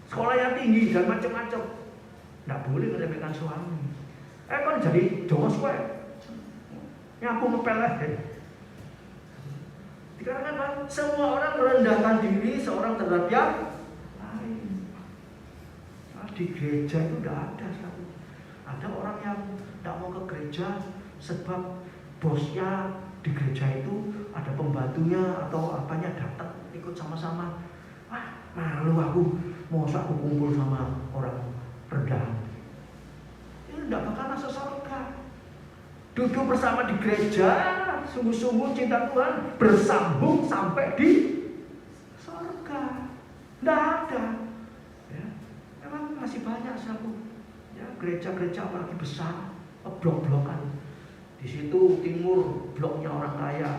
sekolahnya tinggi dan macam-macam, tidak boleh meremehkan suami. Kan jadi jongos gue, nyapu ngepel. Dikarenakan semua orang merendahkan diri seorang terhadap yang lain. Di gereja itu tidak ada. Ada orang yang tidak mau ke gereja sebab bosnya di gereja itu ada pembantunya atau apanya datang ikut sama-sama. Malu aku, mau aku kumpul sama orang rendahan. Ini tidak bakal masuk surga. Duduk bersama di gereja, sungguh-sungguh cinta Tuhan bersambung sampai di surga. Tidak ada. Memang masih banyak gereja-gereja apalagi besar, blok-blokan. Di situ timur bloknya orang kaya,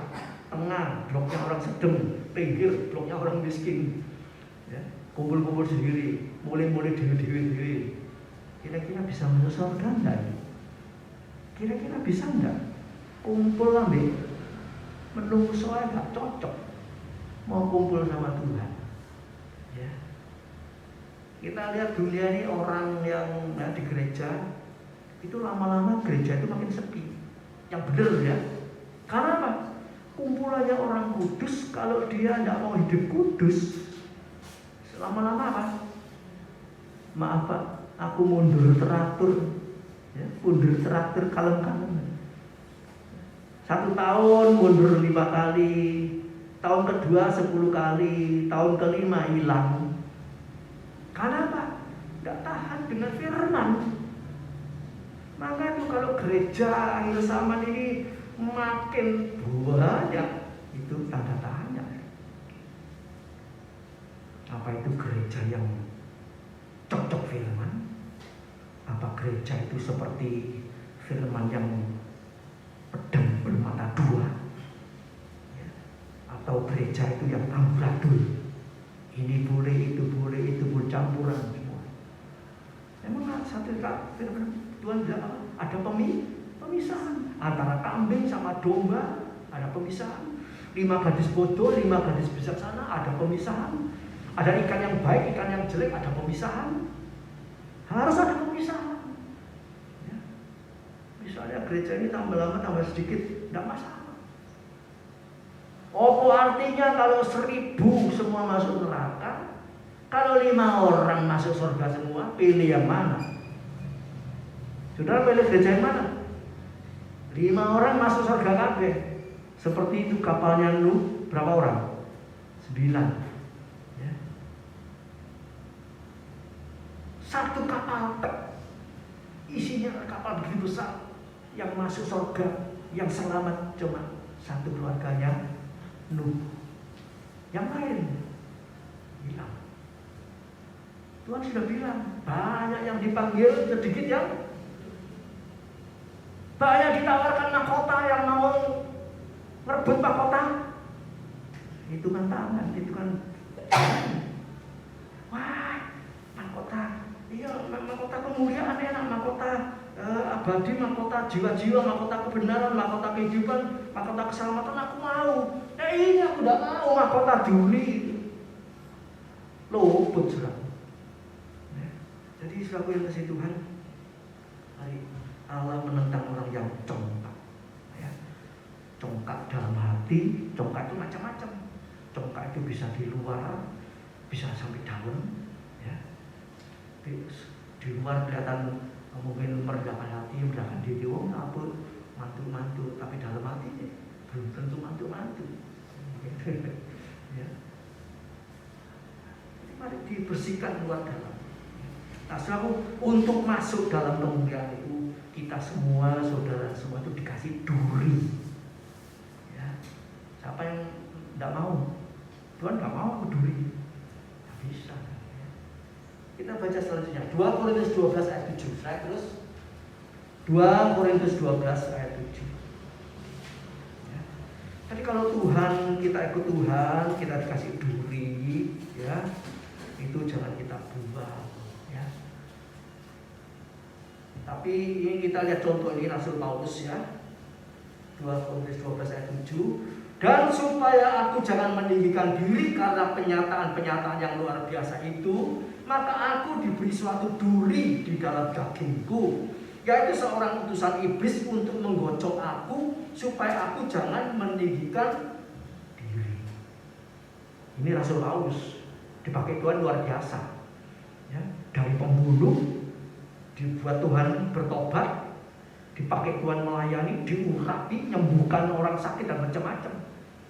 tengah bloknya orang sedang, pinggir bloknya orang miskin. Kumpul-kumpul sendiri, mulai-mulai dewi-dewi. Kira-kira bisa masuk surga enggak? Kira-kira bisa enggak? Kumpul ambil menunggu soal enggak cocok. Mau kumpul sama Tuhan. Kita lihat dunia ini orang yang di gereja itu lama-lama gereja itu makin sepi. Yang benar Karena apa? Kumpulannya orang kudus, kalau dia tidak mau hidup kudus, lama-lama apa? Maaf Pak, aku mundur teratur, mundur teratur kalem-kalem. 1 tahun mundur 5 kali, tahun kedua 10 kali, tahun kelima hilang. Karena apa? Tidak tahan dengan firman. Maka itu kalau gereja akhir zaman ini makin banyak, itu tanda tanya. Apa itu gereja yang cocok firman? Apa gereja itu seperti firman yang pedang bermata dua? Atau gereja itu yang amburadul? Ini boleh, itu campuran semua. Memang satu firman Tuhan bilang ada pemisahan antara kambing sama domba, ada pemisahan. 5 gadis bodoh, 5 gadis bijaksana, ada pemisahan. Ada ikan yang baik, ikan yang jelek, ada pemisahan. Harus ada pemisahan. Ya. Misalnya gereja ini tambah lama tambah sedikit, tidak masalah. Apa artinya kalau 1000 semua masuk neraka? Kalau 5 orang masuk surga semua, pilih yang mana? Saudara pilih gereja yang mana? 5 orang masuk surga kabeh. Seperti itu kapalnya Nuh, berapa orang? 9. Ya. Satu kapal, isinya kapal begitu besar, yang masuk surga, yang selamat cuma satu keluarganya Nuh. Yang lain hilang. Tuhan sudah bilang, banyak yang dipanggil, sedikit yang banyak ditawarkan mahkota, yang mau merebut mahkota. Itu kan tangan, itu kan wah, mahkota. Iya, mahkota kemuliaan enak, mahkota abadi, mahkota jiwa-jiwa, mahkota kebenaran, mahkota kehidupan, mahkota keselamatan aku mau. Ini aku tidak mau mahkota duri. Luput sudah. Jadi selaku yang kasih Tuhan, mari Allah menentang orang yang congkak. Ya. Congkak dalam hati, congkak itu macam-macam. Congkak itu bisa di luar, bisa sampai dalam. Ya. Di luar kelihatan mungkin merendahkan hati, merendahkan diri, apa mantu-mantu, tapi dalam hati belum tentu mantu-mantu. Ya. Jadi mari dibersihkan luar dalam. Nah, selalu untuk masuk dalam kemuliaan itu, kita semua, saudara semua itu dikasih duri. Ya. Siapa yang tidak mau? Tuhan tidak mau aku duri. Tidak bisa. Ya. Kita baca selanjutnya 2 Korintus 12 ayat 7. Saya terus 2 Korintus 12 ayat 7. Ya. Jadi kalau Tuhan, kita ikut Tuhan, kita dikasih duri, ya, itu jangan kita buang. Tapi ini kita lihat contoh ini Rasul Paulus, ya. 2 Korintus 12 ayat 7. Dan supaya aku jangan meninggikan diri karena penyataan-penyataan yang luar biasa itu, maka aku diberi suatu duri di dalam dagingku, yaitu seorang utusan iblis untuk menggocok aku, supaya aku jangan meninggikan diri. Ini Rasul Paulus dipakai Tuhan luar biasa, ya. Dari pembunuh dibuat Tuhan bertobat, dipakai Tuhan melayani, diurapi, menyembuhkan orang sakit dan macam-macam.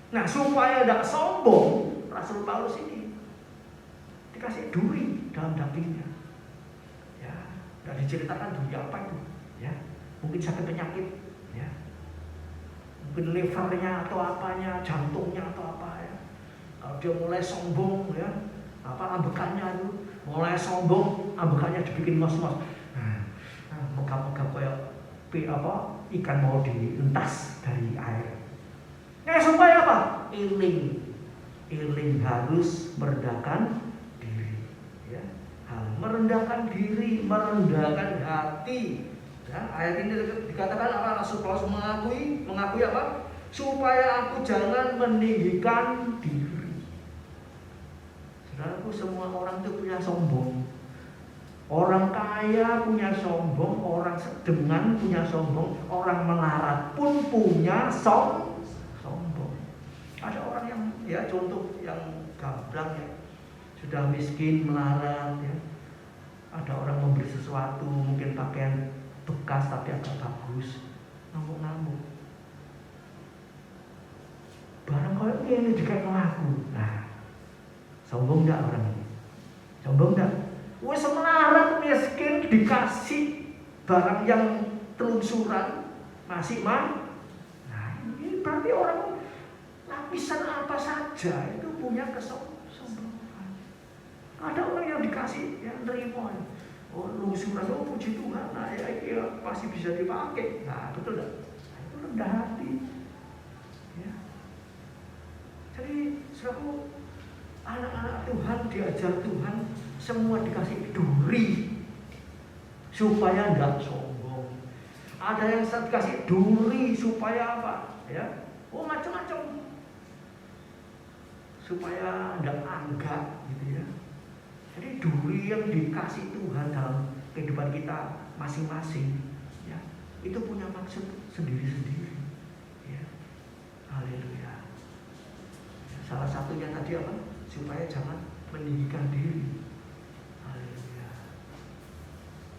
Nah, supaya tidak sombong, Rasul Paulus ini dikasih duri dalam dagingnya. Ya, dan diceritakan duri apa itu, ya. Mungkin sakit penyakit, ya. Mungkin livernya atau apanya, jantungnya atau apa, ya. Kalau dia mulai sombong, ya, apa ambekannya itu mulai sombong, ambekannya dibikin mos-mos. Megap-megap kayak ikan mau dientas dari air. Nah, supaya apa? Iling harus merendahkan diri, ya. Merendahkan diri, merendahkan hati. Ya, ayat ini dikatakan apa? Rasul Paulus mengakui apa? Supaya aku jangan meninggikan diri. Saudaraku, semua orang itu punya sombong. Orang kaya punya sombong, orang sedengan punya sombong, orang melarat pun punya sombong. Ada orang yang, ya, contoh yang gamblang, ya, sudah miskin melarat, ya. Ada orang membeli sesuatu, mungkin pakaian bekas tapi agak bagus, ngamuk-ngamuk. Barang kalau ini juga ngelaku. Nah, sombong enggak orang ini? Sombong enggak? Wes melarat miskin dikasih barang yang telungsuran masih mah. Nah, ini berarti orang lapisan apa saja itu punya kesombongan. Ada orang yang dikasih yang nerima. Oh, lungsuran, oh puji Tuhan, nah ya pasti bisa dipakai. Nah, betul enggak? Nah, itu rendah hati. Ya. Jadi, selalu anak-anak Tuhan diajar Tuhan, semua dikasih duri supaya tidak sombong. Ada yang dikasih duri supaya apa? Ya, oh macam-macam. supaya tidak anggap gitu ya. Jadi duri yang dikasih Tuhan dalam kehidupan kita masing-masing ya, itu punya maksud sendiri-sendiri ya. Haleluya. Salah satunya tadi apa? Supaya jangan meninggikan diri. Haleluya.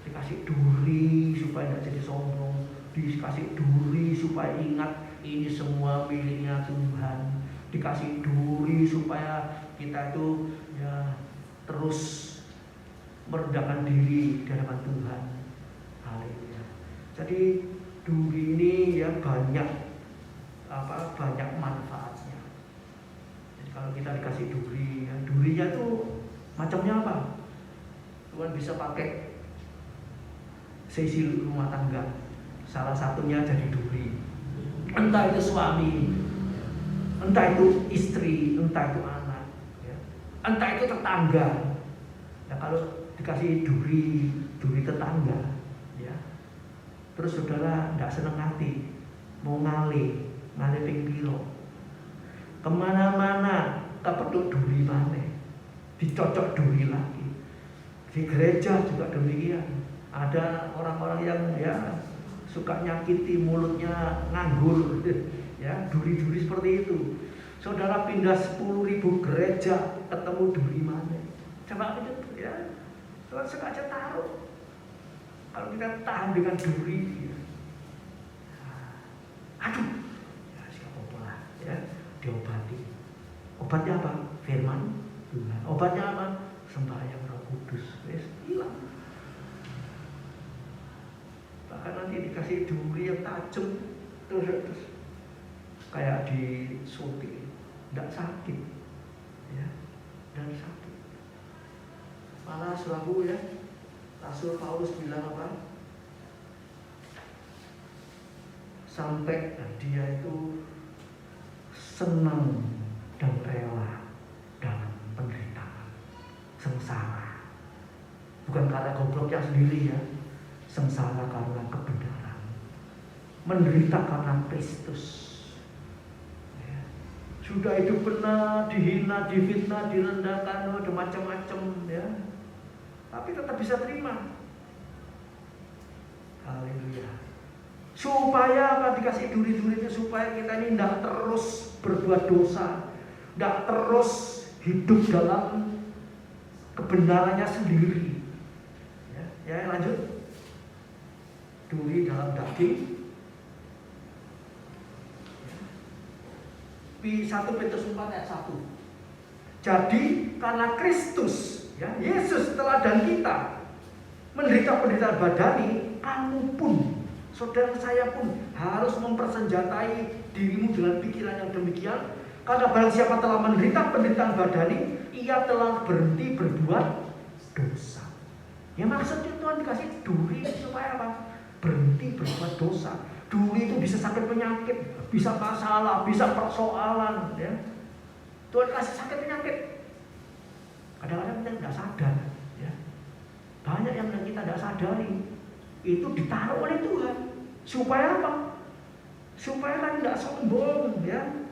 Dikasih duri supaya tidak jadi sombong, dikasih duri supaya ingat ini semua miliknya Tuhan, dikasih duri supaya kita itu ya terus merendahkan diri di hadapan Tuhan. Haleluya. Jadi duri ini ya banyak manfaatnya. Jadi kalau kita dikasih duri, ya, durinya itu macamnya apa? Tuhan bisa pakai sesi rumah tangga. Salah satunya jadi duri. Entah itu suami, entah itu istri, entah itu anak, ya. Entah itu tetangga. Ya, kalau dikasih duri tetangga, ya. Terus saudara tidak senang hati, mau ngalih ping piro. Kemana-mana kepethuk duri maneh, dicocok duri lagi. Di gereja juga demikian. Ada orang-orang yang ya suka nyakiti, mulutnya nganggur ya, duri-duri seperti itu. Saudara pindah 10.000 gereja ketemu duri mana? Coba itu ya, Tuhan sengaja taruh. Kalau kita tahan dengan duri ya. Aduh ya, siapa lah ya, diobati. Obatnya apa? Firman Tuhan. Obatnya apa? Sembahyang Roh Kudus. Wes hilang. Bahkan nanti dikasih duri yang tajam terus kayak disuntik, tidak sakit ya, dan sakit. Malah selalu ya, Rasul Paulus bilang apa? Sampai dia itu senang dan rela dalam penderitaan, sengsara. Bukan karena gobloknya sendiri ya, sengsara karena kebenaran, menderita karena Kristus ya. Sudah hidup benar, dihina, difitnah, direndahkan, ada macam-macam ya, tapi tetap bisa terima. Haleluya. Supaya apa dikasih duri-duri itu? Supaya kita ini tidak terus berbuat dosa, tidak terus hidup dalam kebenarannya sendiri ya, lanjut. Duri dalam daging. 1 Petrus 4 ayat 1. Jadi karena Kristus ya, Yesus teladan kita menderita penderitaan badani, kamu pun, saudara saya pun harus mempersenjatai dirimu dengan pikiran yang demikian. Karena barang siapa telah menderita penderitaan badani, ia telah berhenti berbuat dosa. Ya maksudnya Tuhan dikasih duri supaya apa? Berhenti berbuat dosa. Duri itu bisa sakit penyakit, bisa masalah, bisa persoalan ya. Tuhan kasih sakit penyakit. Kadang-kadang kita tidak sadar ya. Banyak yang kita tidak sadari. Itu ditaruh oleh Tuhan. Supaya apa? Supaya kita tidak sombong ya.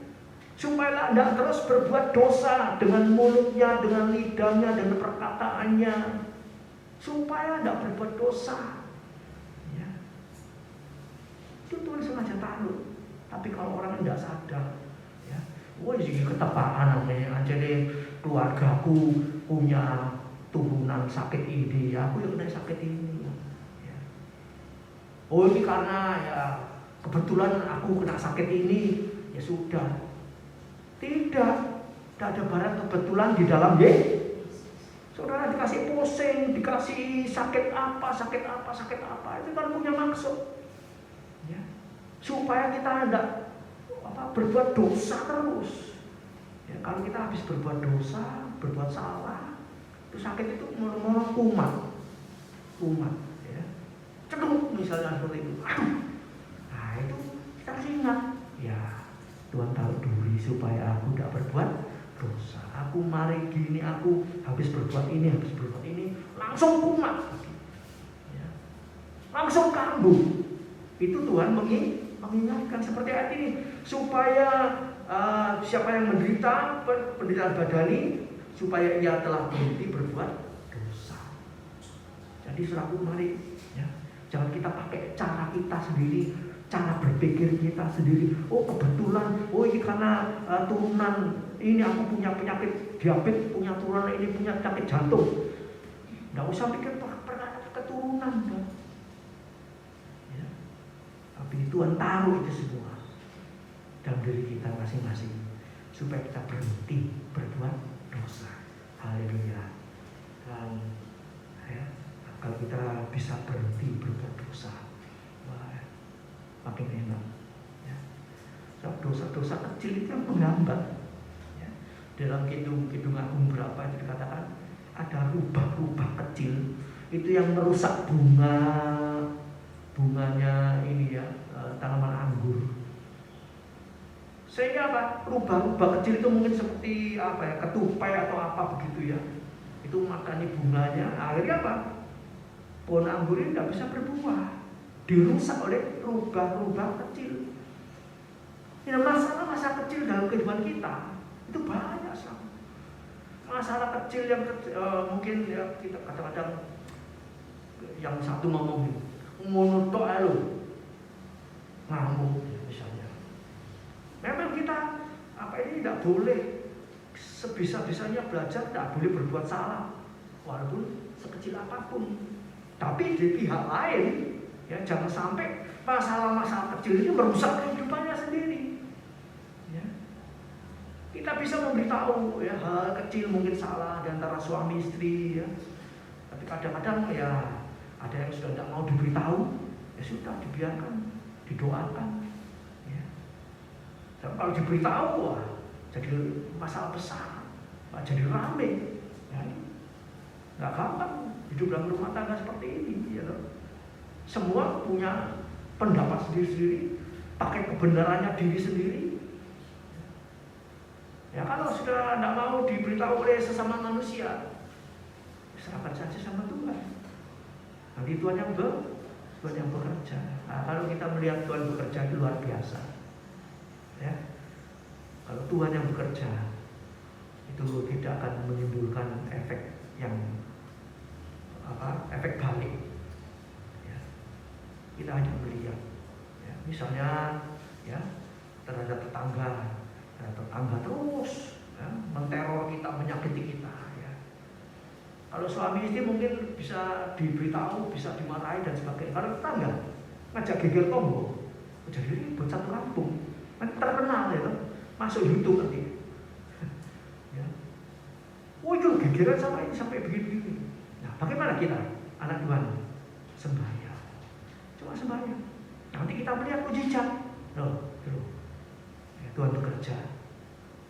Supaya tidak terus berbuat dosa dengan mulutnya, dengan lidahnya, dengan perkataannya. Supaya tidak berbuat dosa. Itu Tuhan sengaja taruh. Tapi kalau orang tidak sadar ya, wah jadi ketepaan namanya aja deh, keluargaku punya turunan sakit ini, aku yang kena sakit ini ya. Oh ini karena ya kebetulan aku kena sakit ini, ya sudah. Tidak ada barang kebetulan di dalam saudara dikasih pusing, dikasih sakit apa, itu kan punya maksud. Ya, supaya kita tidak berbuat dosa terus. Ya, kalau kita habis berbuat dosa, berbuat salah, itu sakit itu mula-mula kumat, ya. Ceduk misalnya seperti itu. Nah itu kita harus ingat, ya Tuhan taruh duri supaya aku tidak berbuat dosa. Aku mari gini, aku habis berbuat ini, langsung kumat, ya. Langsung kambuh. Itu Tuhan mengingatkan seperti ayat ini, supaya siapa yang menderita penderitaan badani, supaya ia telah berhenti berbuat dosa. Jadi saudaraku, mari ya, jangan kita pakai cara kita sendiri, cara berpikir kita sendiri. Oh kebetulan, oh ini karena turunan ini aku punya penyakit diabetes, punya turunan ini punya penyakit jantung. Nggak usah pikir perkara keturunan dong. Ya. Tapi Tuhan taruh itu semua dalam diri kita masing-masing supaya kita berhenti berbuat dosa. Haleluya. Dan ya, kalau kita bisa berhenti berbuat dosa, wah, makin enak. Ya. Dosa-dosa kecil itu yang menghambat. Ya. Dalam Kidung Agung berapa itu dikatakan ada rubah-rubah kecil itu yang merusak bunganya ini ya, tanaman anggur. Sehingga apa? Rubah-rubah kecil itu mungkin seperti apa ya, ketupai atau apa begitu ya. Itu makani bunganya, akhirnya apa? Pohon anggur ini tidak bisa berbuah, dirusak oleh rubah-rubah kecil. Ya, masalah kecil dalam kehidupan kita itu banyak sekali. Masalah kecil yang mungkin ya, kita kadang-kadang yang satu ngomong ngono tok ae lho, ngamuk misalnya. Memang kita ini tidak boleh sebisa-bisanya belajar, tidak boleh berbuat salah walaupun sekecil apapun. Tapi di pihak lain ya, jangan sampai masalah-masalah kecil itu merusak kehidupannya sendiri. Ya. Kita bisa memberitahu ya, hal kecil mungkin salah di antara suami istri ya. Tapi kadang-kadang ya ada yang sudah tidak mau diberitahu, ya sudah dibiarkan, didoakan. Ya. Dan kalau diberitahu, wah, jadi masalah besar, jadi rame. Ya. Nggak gampang hidup dalam rumah tangga seperti ini. Ya. Semua punya pendapat sendiri-sendiri, pakai kebenarannya diri sendiri. Ya kalau sudah tidak mau diberitahu oleh sesama manusia, serahkan saja sama Tuhan. Nanti Tuhan yang bekerja. Nah, kalau kita melihat Tuhan bekerja itu luar biasa. Ya, kalau Tuhan yang bekerja itu tidak akan menimbulkan efek yang efek balik. Ya. Kita hanya melihat, ya, misalnya ya terhadap tetangga terus ya, menteror kita, menyakiti kita. Ya. Kalau suami istri mungkin bisa diberitahu, bisa dimarahi dan sebagainya. Kalau tetangga ngajak geger combo, jadi ribut satu kampung, nanti terkenal ya, masuk YouTube nanti. Ya. Oh itu gegeran sama ini sampai begini. Nah bagaimana kita anak Tuhan sembahyang? Cuma sembahyang. Nanti kita melihat mujizat. Loh. Ya, Tuhan bekerja.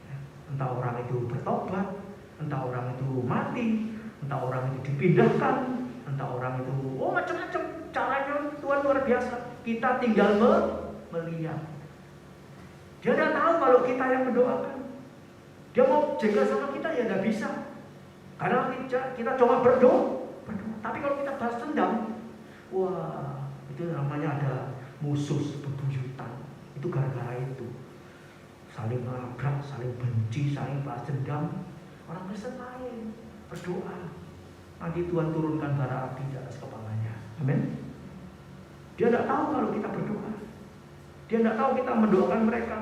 Ya. Entah orang itu bertobat, entah orang itu mati, entah orang itu dipindahkan, entah orang itu macam-macam caranya. Tuhan luar biasa. Kita tinggal melihat. Dia tidak tahu kalau kita yang mendoakan. Dia mau jaga sama kita ya tidak bisa. Karena kita cuma berdoa. Tapi kalau kita balas dendam, wah itu namanya ada musuh bebuyutan. Itu gara-gara itu. Saling nabrak, saling benci, saling balas dendam. Orang Kristen lain berdoa. Nanti Tuhan turunkan bara api di atas kepalanya. Amin. Dia tidak tahu kalau kita berdoa. Dia tidak tahu kita mendoakan mereka,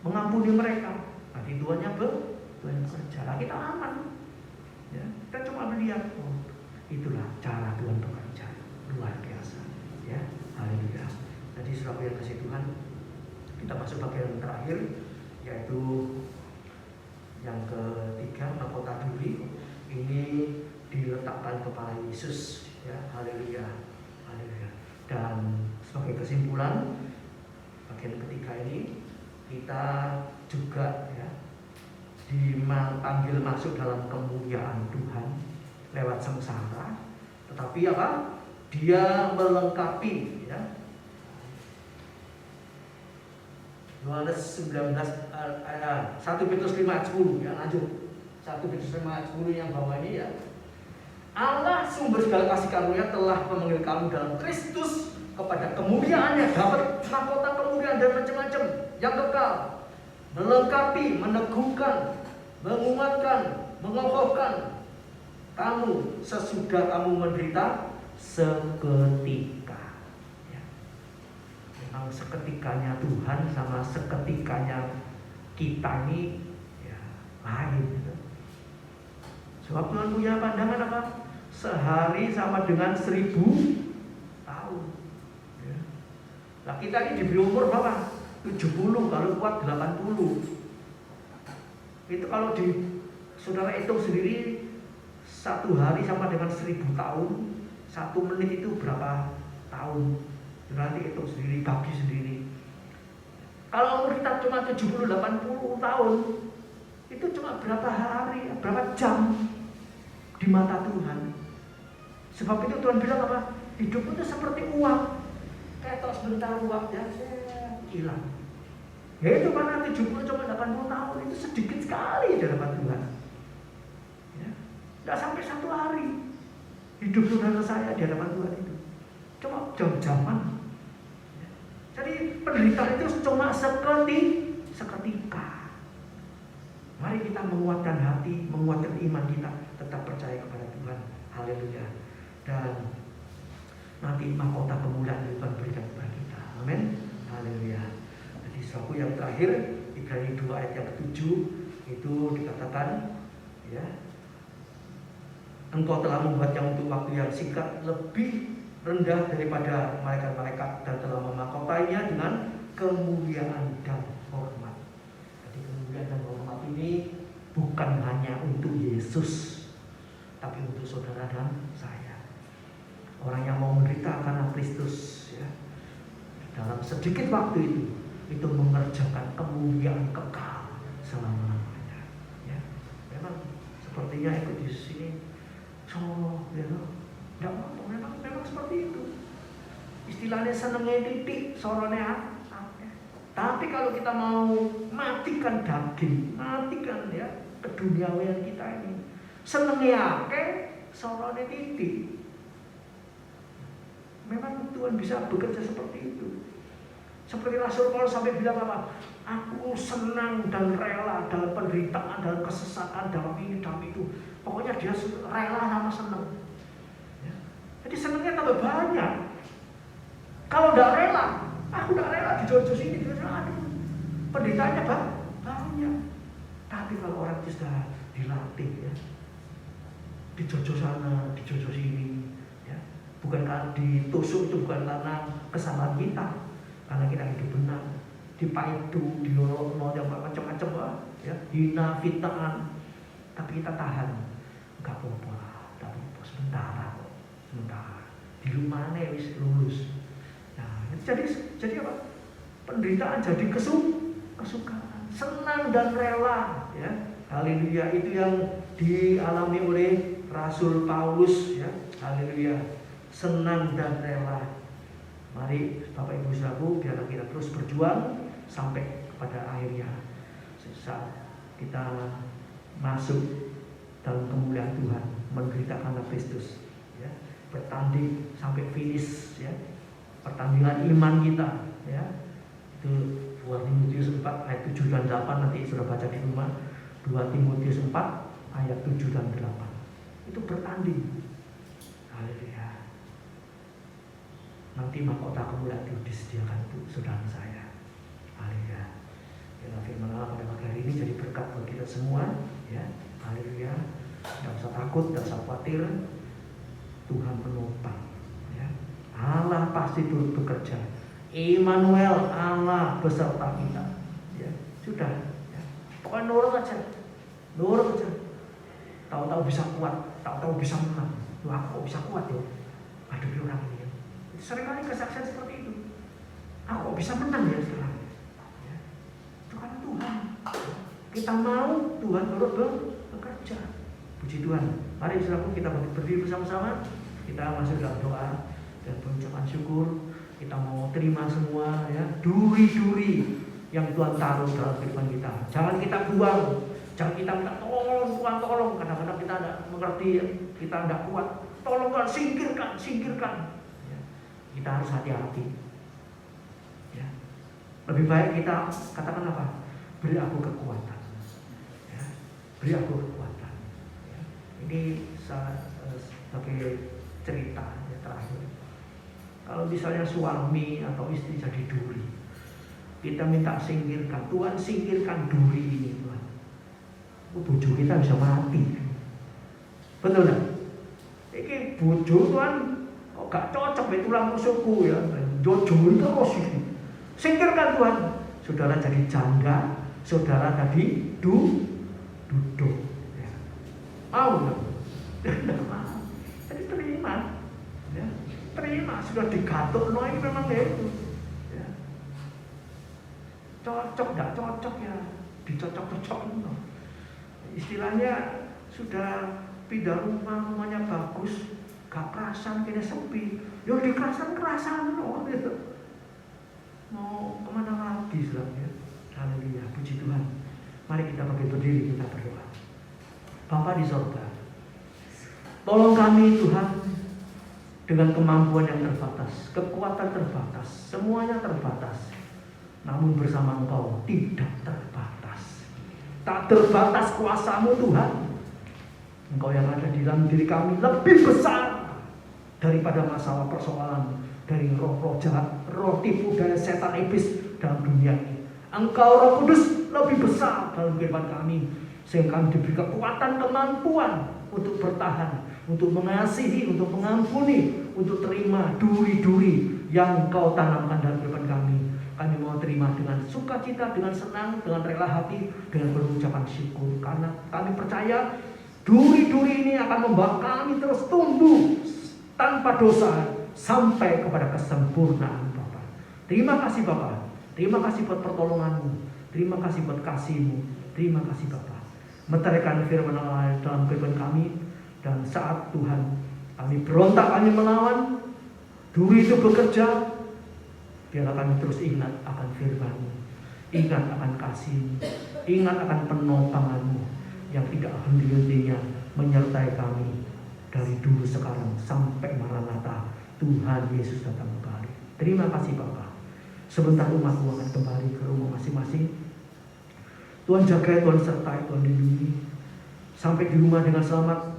mengampuni mereka. Nanti Tuhan yang bekerja. Nah, kita aman. Ya, kita cuma melihat. Itulah cara Tuhan bekerja. Luar biasa. Ya, haleluya. Jadi saudara yang kasih Tuhan, kita masuk bagian terakhir, yaitu yang ketiga, mahkota duri. Ini diletakkan kepada Yesus. Ya, haleluya. Haleluya. Dan sebagai kesimpulan, bagian ketiga ini kita juga ya dipanggil masuk dalam kemuliaan Tuhan lewat sengsara, tetapi apa? Dia melengkapi ya. Yohanes 19 1 Petrus 5 ayat 10 ya, lanjut. 1 Petrus 5 ayat 10 yang bawah ini ya. Allah sumber segala kasih karunia telah memanggil kamu dalam Kristus kepada kemuliaan yang dapat mahkota kemuliaan dan macam-macam yang kekal. melengkapi, meneguhkan, menguatkan, mengokohkan kamu sesudah kamu menderita seketika. Ya. Memang seketikanya Tuhan sama seketikanya kita ini ya lain. Gitu. Sebab Tuhan punya pandangan apa? Sehari sama dengan 1000 tahun. Ya. Nah kita ini diberi umur berapa? 70, kalau kuat 80. Itu kalau saudara hitung sendiri, 1 hari sama dengan 1000 tahun, 1 menit itu berapa tahun? Nanti hitung sendiri, bagi sendiri. Kalau umur kita cuma 70-80 tahun, itu cuma berapa hari, berapa jam di mata Tuhan. Sebab itu Tuhan bilang apa? Hidup itu seperti uang. Kayak tos sebentar uang ya, hilang. Ya itu karena 70 cuma 80 tahun, itu sedikit sekali di hadapan Tuhan. Ya. Tidak sampai 1 hari hidup saudara saya di hadapan Tuhan itu. Cuma jam-jaman. Ya. Jadi penderitaan itu cuma seketika. Mari kita menguatkan hati, menguatkan iman kita, tetap percaya kepada Tuhan. Haleluya. Dan nanti mahkota kemuliaan Tuhan berikan kepada kita. Amin. Haleluya. Jadi suatu yang terakhir, Ibrani 2 ayat yang ke-7 itu dikatakan, ya, engkau telah membuat yang untuk waktu yang singkat lebih rendah daripada malaikat-malaikat dan telah memahkotainya dengan kemuliaan dan hormat. Jadi kemuliaan dan hormat ini bukan hanya untuk Yesus, tapi untuk saudara dan saya. Orang yang mau menderita karena Kristus, ya, dalam sedikit waktu itu mengerjakan kemuliaan kekal selama-lamanya. Ya, memang sepertinya ikut di sini, ya, tidak apa, memang seperti itu. Istilahnya senengnya titik, sorone. Tapi kalau kita mau matikan daging, matikan ya keduniawian kita ini, senengnya sorone titik. Memang Tuhan bisa bekerja seperti itu. Seperti Rasul Paulus sampai bilang apa? Aku senang dan rela dalam penderitaan, dalam kesesatan, dalam ini, dalam itu. Pokoknya dia rela sama senang. Ya. Jadi senangnya tambah banyak. Kalau tidak rela, aku tidak rela dijojos ini, aduh, penderitaannya banyak. Tapi kalau orang itu sudah dilatih, ya, dijojos sana, dijojos ini, ya, bukan karena ditusuk, itu bukan karena kesalahan kita. Karena kita hidup benar, dipaidu, diolok-olok, yang macam-macam, ya, hina, fitnaan, tapi kita tahan, nggak apa-apa, sebentar, di rumahnya wis lulus. Nah, jadi apa? Penderitaan jadi kesukaan, senang dan rela, ya, haleluya. Itu yang dialami oleh Rasul Paulus, ya, haleluya, senang dan rela. Mari Bapak Ibu Saudaraku, biarlah kita terus berjuang sampai kepada akhirnya, saat kita masuk dalam kemuliaan Tuhan, menderita karena Kristus, ya, bertanding sampai finish, ya, pertandingan iman kita, ya. Itu 2 Timotius 4 ayat 7 dan 8, nanti sudah baca di rumah. 2 Timotius 4 ayat 7 dan 8. Itu bertanding. Haleluya. Nanti mahkota kemuliaan itu disediakan untuk saudara saya. Haleluya. Biarlah firman Allah pada pagi hari ini jadi berkat bagi kita semua, ya. Haleluya. Tidak usah takut, tidak usah khawatir. Tuhan menopang, ya. Allah pasti turut bekerja. Immanuel, Allah beserta kita, ya. Sudah, ya. Pokoknya nurut aja. Tahu-tahu bisa kuat, tahu-tahu bisa menang. Tuh, aku kok bisa kuat ya? Hadapi orang ini. Seringkali kesaksian seperti itu. Aku kok bisa menang ya sekarang? Ya. Itu karena Tuhan. Kita mau Tuhan turut bekerja. Puji Tuhan. Mari saudaraku, kita berdiri bersama-sama. Kita masuk dalam doa dan pengucapan syukur. Kita mau terima semua, ya, duri-duri yang Tuhan taruh dalam kehidupan kita. Jangan kita buang. Jangan kita minta tolong Tuhan, tolong. Kadang-kadang kita tidak mengerti, kita tidak kuat. Tolong Tuhan, singkirkan. Ya. Kita harus hati-hati. Ya. Lebih baik kita katakan apa? beri aku kekuatan. Ya, beri aku kekuatan. Ya, ini sebagai cerita ya, terakhir. Kalau misalnya suami atau istri jadi duri, kita minta singkirkan, Tuhan singkirkan duri ini Tuhan. Bojo kita bisa mati. Betul tak? Ini bojo Tuhan kok gak cocok dengan tulang rusukku ya. Jojo terus ini. Singkirkan Tuhan. Saudara jadi janda, saudara tadi duduk. Ya. Mau nggak? Tidak mau. Jadi terima. Ya. Terima, sudah digatuk, no ini memang itu ya. Cocok, gak cocok ya, dicocok-cocok no. Istilahnya sudah pindah rumahnya bagus, gak kerasan, kini sepi, ya dikerasan-kerasan no gitu. Mau kemana lagi selanjutnya? Haleluya, puji Tuhan. Mari kita pakai berdiri, kita berdoa. Bapa di sorga, tolong kami Tuhan, dengan kemampuan yang terbatas, kekuatan terbatas, semuanya terbatas. Namun bersama Engkau tidak terbatas. Tak terbatas kuasa-Mu Tuhan. Engkau yang ada di dalam diri kami lebih besar daripada masalah persoalan dari roh-roh jahat, roh tipu dan setan iblis dalam dunia ini. Engkau Roh Kudus lebih besar dalam kehidupan kami, sehingga kami diberi kekuatan, kemampuan untuk bertahan, untuk mengasihi, untuk mengampuni, untuk terima duri-duri yang Kau tanamkan dalam kehidupan kami. Kami mau terima dengan sukacita, dengan senang, dengan rela hati, dengan pengucapan syukur. Karena kami percaya duri-duri ini akan membawa kami terus tumbuh tanpa dosa sampai kepada kesempurnaan Bapa. Terima kasih Bapa. Terima kasih buat pertolongan-Mu. Terima kasih buat kasih-Mu. Terima kasih Bapa. Meteraikan firman Allah dalam kehidupan kami. Dan saat Tuhan kami berontak, kami melawan, duri itu bekerja, biarlah kami terus ingat akan firman-Mu, ingat akan kasih-Mu, ingat akan penopang-Mu yang tidak henti-hentinya menyertai kami dari dulu, sekarang, sampai Maranatha Tuhan Yesus datang kembali. Terima kasih Bapa. Sebentar umat-Mu akan kembali ke rumah masing-masing. Tuhan jaga, Tuhan sertai, Tuhan lindungi sampai di rumah dengan selamat.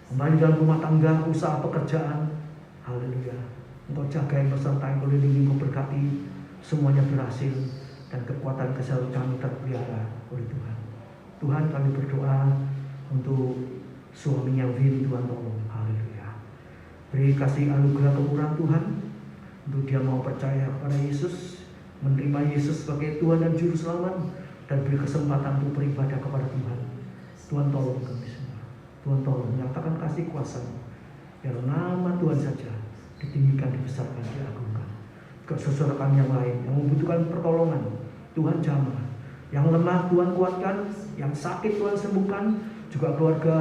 Kembali dalam rumah tangga, usaha, pekerjaan. Haleluya. Engkau jaga, Engkau sertai, Engkau lindungi, Engkau berkati. Semuanya berhasil. Dan kekuatan kesehatan kami terpelihara oleh Tuhan. Tuhan, kami berdoa untuk suaminya Vin, Tuhan tolong. Haleluya. Beri kasih anugerah kemurahan Tuhan. Untuk dia mau percaya kepada Yesus, menerima Yesus sebagai Tuhan dan Juru Selamat. Dan beri kesempatan untuk beribadah kepada Tuhan. Tuhan tolong kami semua. Tuhan tolong menyatakan kasih kuasa-Mu. Biar nama Tuhan saja ditinggikan, dibesarkan, diagungkan. Ke saudara kami yang lain yang membutuhkan pertolongan, Tuhan jamah. Yang lemah Tuhan kuatkan, yang sakit Tuhan sembuhkan. Juga keluarga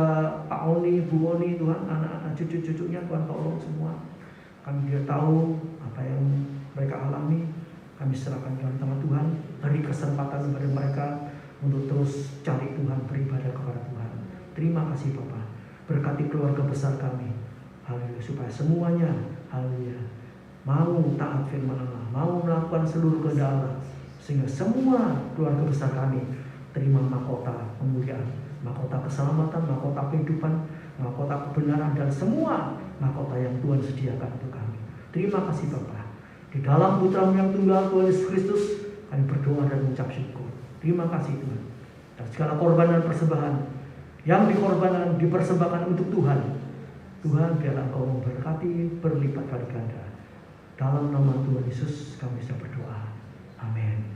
Pak Oni, Bu Oni, Tuhan, anak-anak cucu-cucunya Tuhan tolong semua. Kami tidak tahu apa yang mereka alami. Kami serahkan dalam tangan Tuhan. Beri kesempatan kepada mereka untuk terus cari Tuhan, beribadah kepada Tuhan. Terima kasih Bapa. Berkati keluarga besar kami. Haleluya. Supaya semuanya, haleluya, mau taat firman Allah, mau melakukan seluruh kehendak Allah, sehingga semua keluarga besar kami terima mahkota kemuliaan, mahkota keselamatan, mahkota kehidupan, mahkota kebenaran, dan semua mahkota yang Tuhan sediakan untuk kami. Terima kasih Bapa. Di dalam Putra-Mu yang tunggal, Tuhan Yesus Kristus, kami berdoa dan mengucap syukur. Terima kasih Tuhan. Dan segala korban dan persembahan yang dikorbankan, dipersembahkan untuk Tuhan. Tuhan, biarlah Engkau memberkati berlipat kali ganda. Dalam nama Tuhan Yesus kami sudah berdoa. Amin.